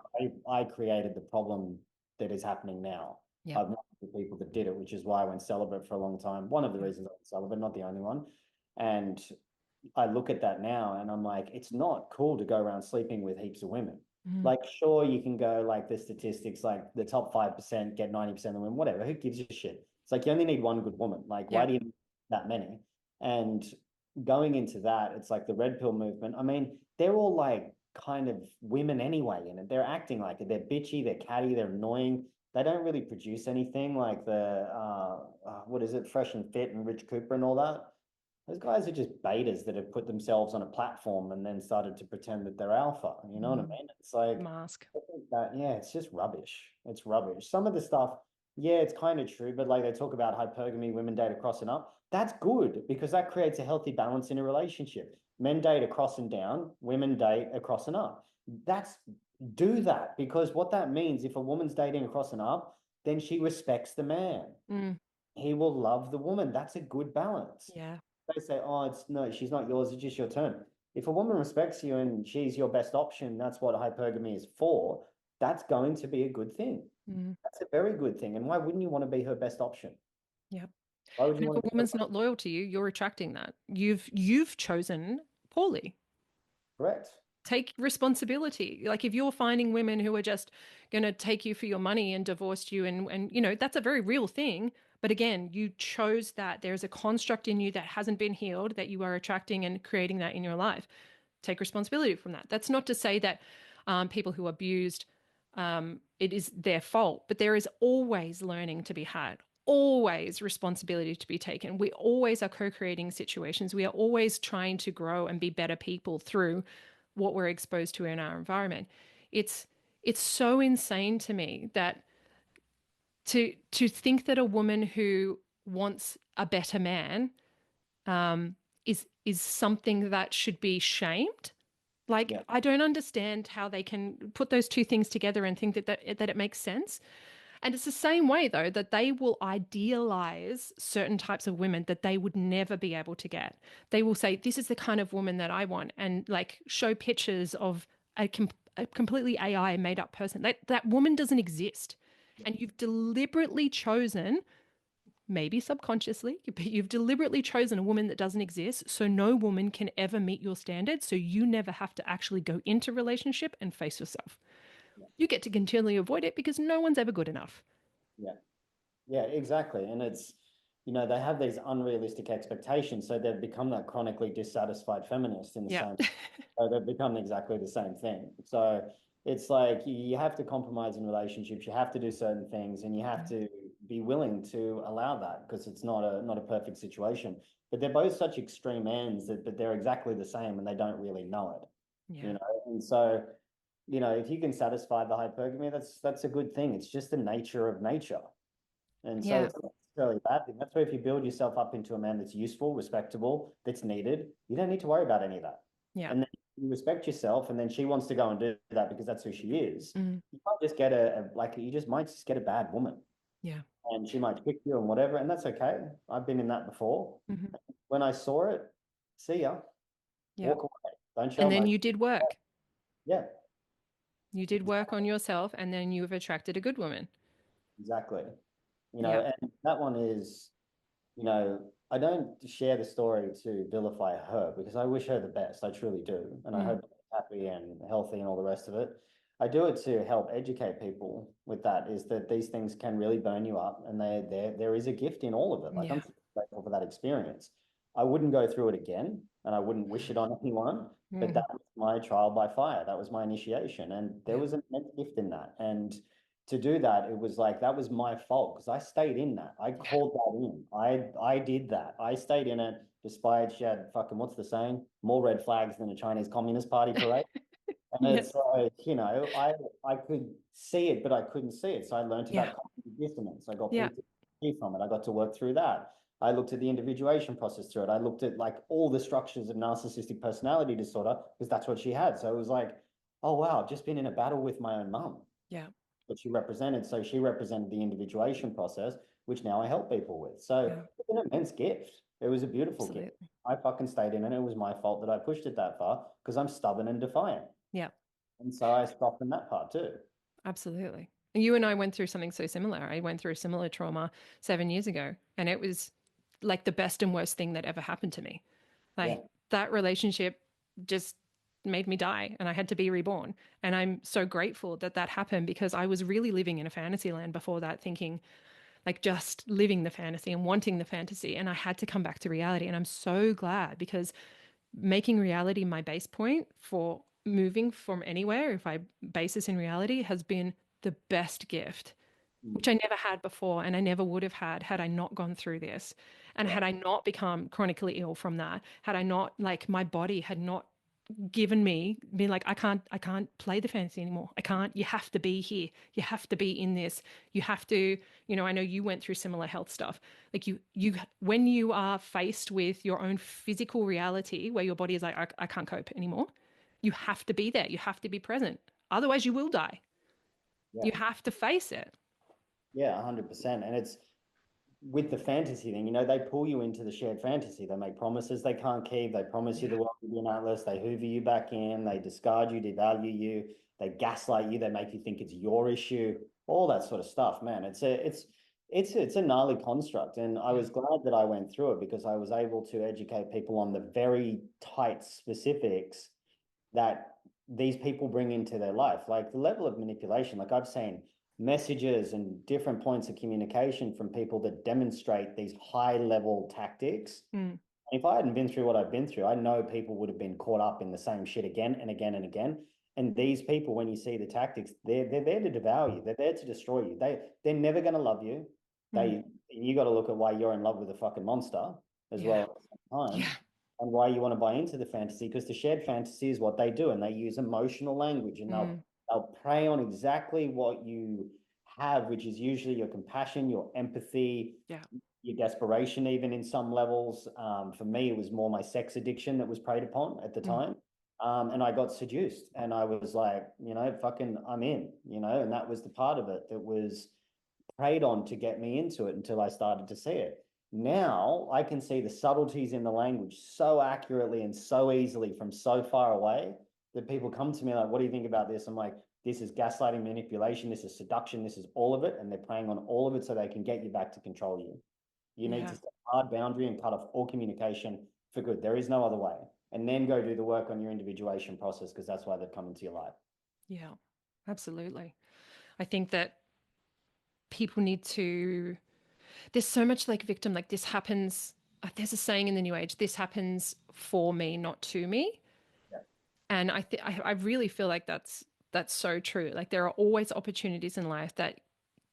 I created the problem that is happening now. Yeah. I've met the people that did it, which is why I went celibate for a long time. One of the reasons I went celibate, not the only one. And I look at that now and I'm like, it's not cool to go around sleeping with heaps of women. Like, sure, you can go like the statistics, like the top 5% get 90% of the women, whatever. Who gives a shit? It's like you only need one good woman. Like, why do you need that many? And going into that, it's like the red pill movement. I mean, they're all like kind of women anyway, and they're acting like it. They're bitchy, they're catty, they're annoying. They don't really produce anything like the what is it, Fresh and Fit and Rich Cooper and all that. Those guys are just betas that have put themselves on a platform and then started to pretend that they're alpha. You know what I mean? It's like mask. that, yeah, it's just rubbish. It's rubbish. Some of the stuff, yeah, it's kind of true, but like they talk about hypergamy, women date across and up. That's good because that creates a healthy balance in a relationship. Men date across and down, women date across and up. That's do that because what that means, if a woman's dating across and up, then she respects the man. He will love the woman. That's a good balance. Yeah. They say, oh, it's no, she's not yours, it's just your turn. If a woman respects you and she's your best option, that's what hypergamy is for, that's going to be a good thing. That's a very good thing. And why wouldn't you want to be her best option? Yeah. Why would And you if want a to woman's not loyal to you, you're attracting that. You've chosen poorly. Correct. Take responsibility. Like if you're finding women who are just going to take you for your money and divorce you and you know, that's a very real thing. But again, you chose that. There's a construct in you that hasn't been healed that you are attracting and creating that in your life. Take responsibility from that. That's not to say that people who are abused, it is their fault, but there is always learning to be had, always responsibility to be taken. We always are co-creating situations. We are always trying to grow and be better people through what we're exposed to in our environment. It's so insane to me that to think that a woman who wants a better man is something that should be shamed. Like I don't understand how they can put those two things together and think that it makes sense. And it's the same way, though, that they will idealize certain types of women that they would never be able to get. They will say, this is the kind of woman that I want, and like show pictures of a completely AI made up person. That woman doesn't exist. And you've deliberately chosen, maybe subconsciously, but you've deliberately chosen a woman that doesn't exist. So no woman can ever meet your standards. So you never have to actually go into relationship and face yourself. You get to continually avoid it because no one's ever good enough. Yeah. Yeah, exactly. And it's, you know, they have these unrealistic expectations. So they've become that chronically dissatisfied feminist in the same. So they've become exactly the same thing. So it's like you have to compromise in relationships, you have to do certain things, and you have to be willing to allow that because it's not a perfect situation. But they're both such extreme ends that they're exactly the same and they don't really know it. You know, and so you know, if you can satisfy the hypergamy, that's a good thing. It's just the nature of nature. And so it's not necessarily a bad thing. That's where if you build yourself up into a man that's useful, respectable, that's needed, you don't need to worry about any of that. And then you respect yourself, and then she wants to go and do that because that's who she is. You might just get you just might just get a bad woman. Yeah. And she might pick you and whatever, and that's okay. I've been in that before. When I saw it, see ya. Walk away. Don't show And then my you did work. Yeah. You did work on yourself, and then you have attracted a good woman. Exactly. You know, and that one is, you know, I don't share the story to vilify her because I wish her the best. I truly do. And I hope she's happy and healthy and all the rest of it. I do it to help educate people with that, is that these things can really burn you up, and there is a gift in all of it. Like I'm grateful for that experience. I wouldn't go through it again and I wouldn't wish it on anyone, but that was my trial by fire. That was my initiation. And there was an immense gift in that. And to do that, it was like that was my fault because I stayed in that. I called that in. I did that. I stayed in it despite she had fucking, what's the saying? More red flags than a Chinese Communist Party parade. And it's like, you know, I could see it, but I couldn't see it. So I learned about cognitive dissonance. I got PTSD from it. I got to work through that. I looked at the individuation process through it. I looked at like all the structures of narcissistic personality disorder because that's what she had. So it was like, oh wow, I've just been in a battle with my own mum. Yeah. what she represented. So she represented the individuation process, which now I help people with. So Yeah. it's an immense gift. It was a beautiful gift. Absolutely. I fucking stayed in it. It was my fault that I pushed it that far because I'm stubborn and defiant. Yeah. And so I stopped in that part too. Absolutely. And you and I went through something so similar. I went through similar trauma 7 years ago, and it was like the best and worst thing that ever happened to me. Like Yeah. that relationship just made me die, and I had to be reborn. And I'm so grateful that that happened, because I was really living in a fantasy land before that, thinking like just living the fantasy and wanting the fantasy. And I had to come back to reality. And I'm so glad, because making reality my base point for moving from anywhere, if I base this in reality, has been the best gift, which I never had before, and I never would have had I not gone through this, and had I not become chronically ill from that, had I not, like, my body had not given me, been like, I can't play the fantasy anymore. I can't. You have to be here. You have to be in this. You have to, I know you went through similar health stuff. Like when you are faced with your own physical reality where your body is like, I can't cope anymore, you have to be there. You have to be present. Otherwise you will die. Yeah. You have to face it. Yeah, 100%. And it's with the fantasy thing, they pull you into the shared fantasy. They make promises they can't keep. They promise you the world will be an atlas. They hoover you back in. They discard you, devalue you. They gaslight you. They make you think it's your issue. All that sort of stuff, man. It's a gnarly construct. And I was glad that I went through it, because I was able to educate people on the very tight specifics that these people bring into their life. Like the level of manipulation, like I've seen messages and different points of communication from people that demonstrate these high level tactics. Mm. If I hadn't been through what I've been through, I know people would have been caught up in the same shit again and again and again. And these people, when you see the tactics, they're there to devour you. They're there to destroy you. They're never going to love you. You got to look at why you're in love with a fucking monster as well at the same time. Yeah. And why you want to buy into the fantasy, because the shared fantasy is what they do, and they use emotional language, and they'll prey on exactly what you have, which is usually your compassion, your empathy, your desperation, even in some levels. For me, it was more my sex addiction that was preyed upon at the time. And I got seduced, and I was like, fucking, I'm in, and that was the part of it that was preyed on to get me into it until I started to see it. Now I can see the subtleties in the language so accurately and so easily from so far away that people come to me like, what do you think about this? I'm like, this is gaslighting, manipulation, this is seduction, this is all of it. And they're playing on all of it so they can get you back to control you. You need to set a hard boundary and cut off all communication for good. There is no other way. And then go do the work on your individuation process, because that's why they've come into your life. Yeah, absolutely. I think that people need to, there's so much like victim, like this happens. There's a saying in the new age, this happens for me, not to me. Yeah. And I really feel like that's so true. Like there are always opportunities in life that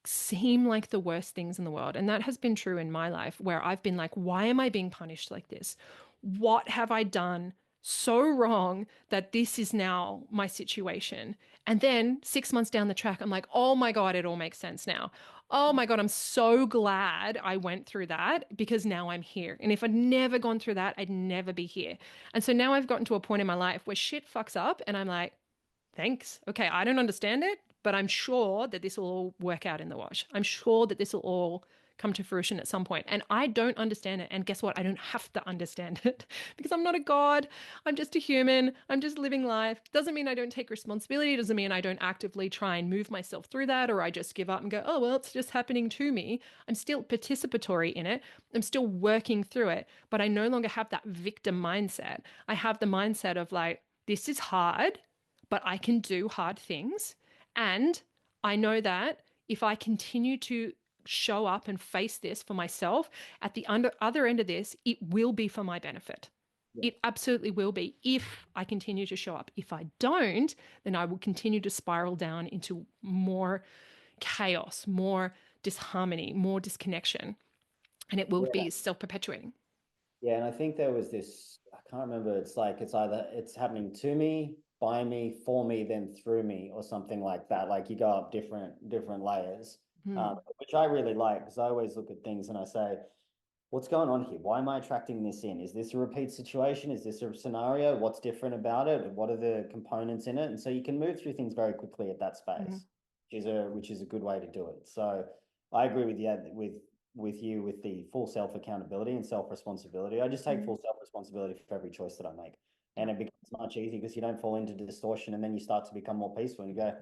seem like the worst things in the world. And that has been true in my life, where I've been like, why am I being punished like this? What have I done so wrong that this is now my situation? And then 6 months down the track, I'm like, oh my God, it all makes sense now. Oh my God, I'm so glad I went through that, because now I'm here. And if I'd never gone through that, I'd never be here. And so now I've gotten to a point in my life where shit fucks up, and I'm like, thanks. Okay, I don't understand it, but I'm sure that this will all work out in the wash. I'm sure that this will all come to fruition at some point. And I don't understand it. And guess what? I don't have to understand it, because I'm not a god. I'm just a human. I'm just living life. Doesn't mean I don't take responsibility. Doesn't mean I don't actively try and move myself through that, or I just give up and go, oh, well, it's just happening to me. I'm still participatory in it. I'm still working through it, but I no longer have that victim mindset. I have the mindset of like, this is hard, but I can do hard things. And I know that if I continue to show up and face this for myself, at the other end of this, it will be for my benefit. Yeah. It absolutely will be, if I continue to show up. If I don't, then I will continue to spiral down into more chaos, more disharmony, more disconnection, and it will be self-perpetuating. Yeah, and I think there was this, I can't remember, it's like it's either it's happening to me, by me, for me, then through me, or something like that. Like you go up different layers, which I really like, because I always look at things and I say, what's going on here? Why am I attracting this in? Is this a repeat situation? Is this a scenario? What's different about it? What are the components in it? And so you can move through things very quickly at that space. which is a good way to do it. So I agree with you with the full self accountability and self responsibility. I just take full self responsibility for every choice that I make, and it becomes much easier because you don't fall into distortion, and then you start to become more peaceful. And you go,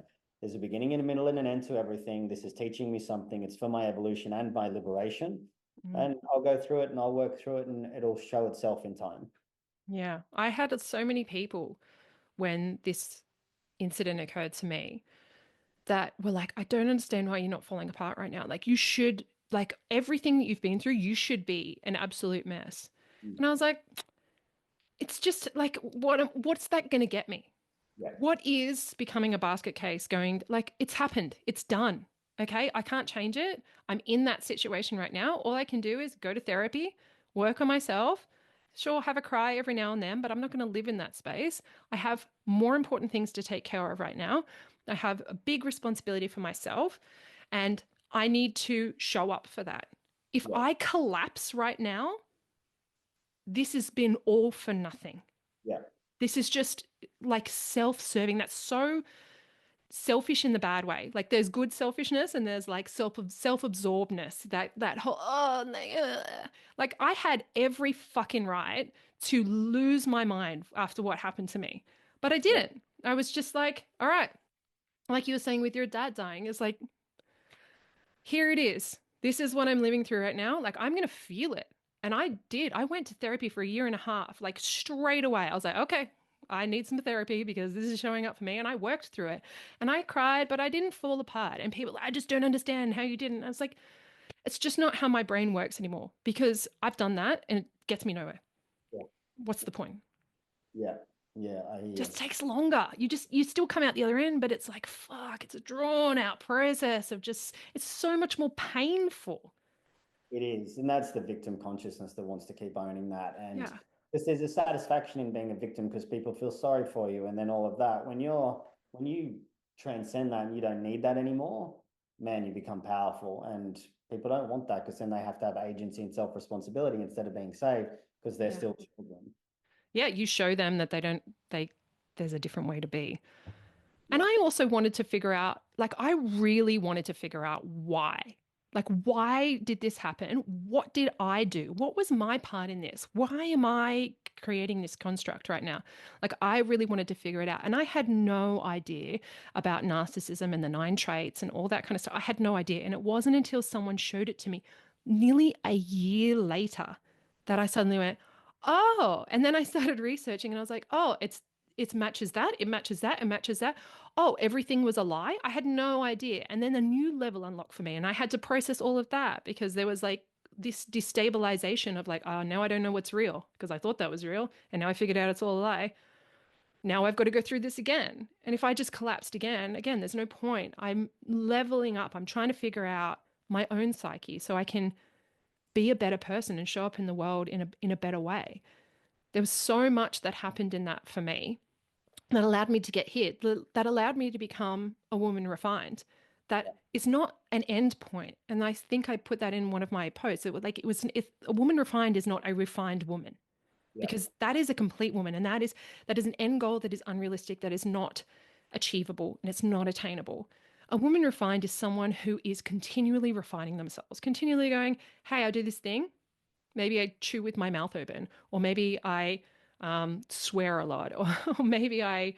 there's a beginning and a middle and an end to everything. This is teaching me something. It's for my evolution and my liberation. And I'll go through it and I'll work through it, and it'll show itself in time. Yeah. I had so many people when this incident occurred to me that were like, I don't understand why you're not falling apart right now. Like, you should, like, everything that you've been through, you should be an absolute mess. And I was like, it's just like, what's that going to get me? Yeah. What is becoming a basket case going, like, it's happened, it's done. Okay. I can't change it. I'm in that situation right now. All I can do is go to therapy, work on myself. Sure, have a cry every now and then, but I'm not going to live in that space. I have more important things to take care of right now. I have a big responsibility for myself, and I need to show up for that. If I collapse right now, this has been all for nothing. Yeah. This is just like self-serving. That's so selfish in the bad way. Like, there's good selfishness and there's like self-absorbedness. That whole like, I had every fucking right to lose my mind after what happened to me, but I didn't. I was just like, all right, like you were saying with your dad dying, it's like, here it is. This is what I'm living through right now. Like, I'm going to feel it. And I did. I went to therapy for a year and a half, like straight away. I was like, okay, I need some therapy because this is showing up for me. And I worked through it and I cried, but I didn't fall apart. And people, I just don't understand how you didn't. I was like, it's just not how my brain works anymore, because I've done that and it gets me nowhere. Yeah. What's the point? Yeah. Yeah. I hear you. Just takes longer. You still come out the other end, but it's like, fuck, it's a drawn out process of just, it's so much more painful. It is. And that's the victim consciousness that wants to keep owning that. And Yeah. there's a satisfaction in being a victim because people feel sorry for you and then all of that. When you transcend that and you don't need that anymore, man, you become powerful. And people don't want that because then they have to have agency and self-responsibility instead of being saved because they're still children. Yeah, you show them that there's a different way to be. And I also wanted to figure out, like, I really wanted to figure out why. Like, why did this happen? What did I do? What was my part in this? Why am I creating this construct right now? Like, I really wanted to figure it out. And I had no idea about narcissism and the 9 traits and all that kind of stuff. I had no idea. And it wasn't until someone showed it to me nearly a year later that I suddenly went, oh. And then I started researching and I was like, oh, it matches that, it matches that, it matches that. Oh, everything was a lie. I had no idea. And then a new level unlocked for me. And I had to process all of that because there was like this destabilization of like, oh, now I don't know what's real because I thought that was real. And now I figured out it's all a lie. Now I've got to go through this again. And if I just collapsed again, there's no point. I'm leveling up. I'm trying to figure out my own psyche so I can be a better person and show up in the world in a better way. There was so much that happened in that for me that allowed me to get hit, that allowed me to become a woman refined. That is not an end point. And I think I put that in one of my posts. If a woman refined is not a refined woman, because that is a complete woman. And that is an end goal that is unrealistic, that is not achievable, and it's not attainable. A woman refined is someone who is continually refining themselves, continually going, hey, I do this thing. Maybe I chew with my mouth open, or maybe I swear a lot, or maybe I,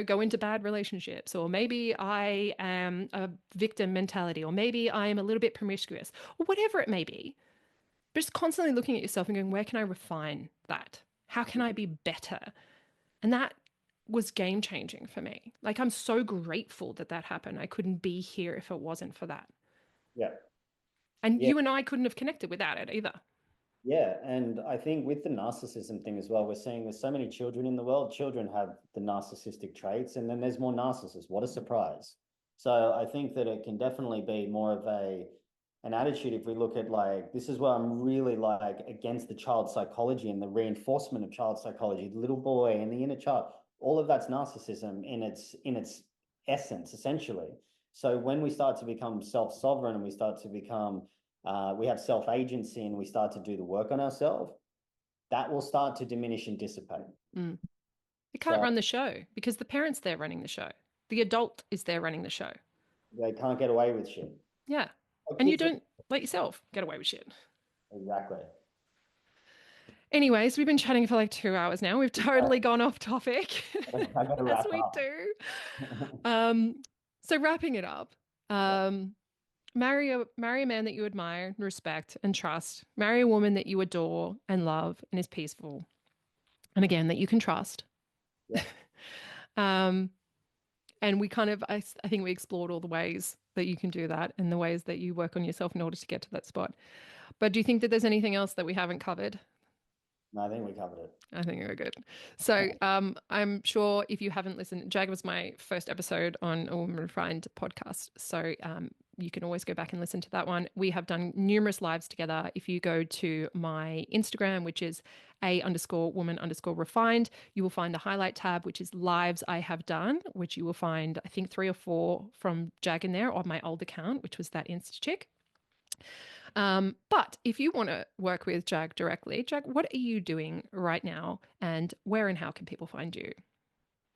go into bad relationships, or maybe I am a victim mentality, or maybe I am a little bit promiscuous, or whatever it may be. But just constantly looking at yourself and going, where can I refine that? How can I be better? And that was game changing for me. Like, I'm so grateful that that happened. I couldn't be here if it wasn't for that. Yeah. And you and I couldn't have connected without it either. Yeah, and I think with the narcissism thing as well, we're seeing there's so many children in the world. Children have the narcissistic traits, and then there's more narcissists. What a surprise. So I think that it can definitely be more of an attitude if we look at like, this is where I'm really like against the child psychology and the reinforcement of child psychology, the little boy and the inner child. All of that's narcissism in its essence, essentially. So when we start to become self-sovereign and we start to become we have self-agency and we start to do the work on ourselves, that will start to diminish and dissipate. You can't run the show because the parent's there running the show. The adult is there running the show. They can't get away with shit. Yeah. Like And you kids don't let yourself get away with shit. exactly. Anyways, we've been chatting for like 2 hours now. We've totally gone off topic, I gotta as wrap we up. do. Um, so wrapping it up, marry a man that you admire, respect, and trust. Marry a woman that you adore and love and is peaceful. And again, that you can trust. Yeah. Um, and we kind of, I think we explored all the ways that you can do that and the ways that you work on yourself in order to get to that spot. But do you think that there's anything else that we haven't covered? No, I think we covered it. I think we're good. So I'm sure if you haven't listened, Jag was my first episode on a Woman Refined podcast. So you can always go back and listen to that one. We have done numerous lives together. If you go to my Instagram, which is a_woman_refined, you will find the highlight tab, which is lives I have done, which you will find, I think, 3 or 4 from Jag in there on my old account, which was that Insta chick. But if you want to work with Jag directly, Jag, what are you doing right now and where and how can people find you?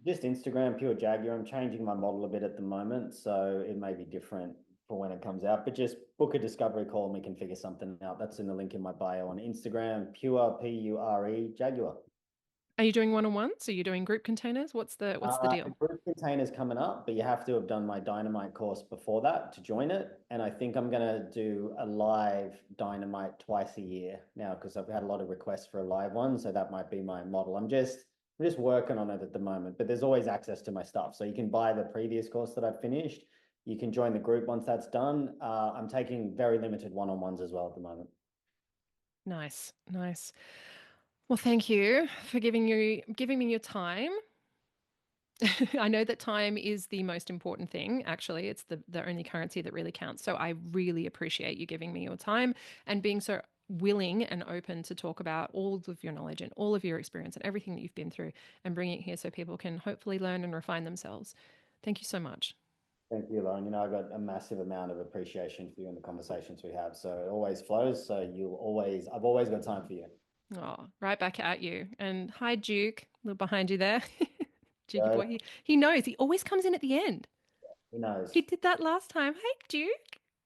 Just Instagram, pure Jaguar. I'm changing my model a bit at the moment, so it may be different for when it comes out. But just book a discovery call and we can figure something out. That's in the link in my bio on Instagram, pure Pure Jaguar. Are you doing one-on-ones? Are you doing group containers? What's the deal? Group container's coming up, but you have to have done my Dynamite course before that to join it. And I think I'm gonna do a live Dynamite twice a year now because I've had a lot of requests for a live one, so that might be my model. I'm just working on it at the moment, but there's always access to my stuff. So you can buy the previous course that I've finished. You can join the group once that's done. I'm taking very limited one-on-ones as well at the moment. Nice, nice. Well, thank you for giving me your time. I know that time is the most important thing. Actually, it's the only currency that really counts. So I really appreciate you giving me your time and being so willing and open to talk about all of your knowledge and all of your experience and everything that you've been through and bringing it here so people can hopefully learn and refine themselves. Thank you so much. Thank you, Lauren. You know, I got a massive amount of appreciation for you and the conversations we have. So it always flows. So I've always got time for you. Oh, right back at you. And hi, Duke, a little behind you there. Dukey So boy. He knows. He always comes in at the end. who knows? He did that last time. Hey, Duke.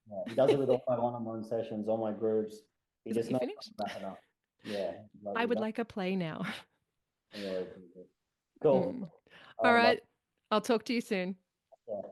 Yeah, he does it with all my one-on-one sessions, all my groups. He Is that just you knows finished? I'm wrapping up. Yeah. I would like a play now. Yeah, cool. Mm. All Love right. I'll talk to you soon. that.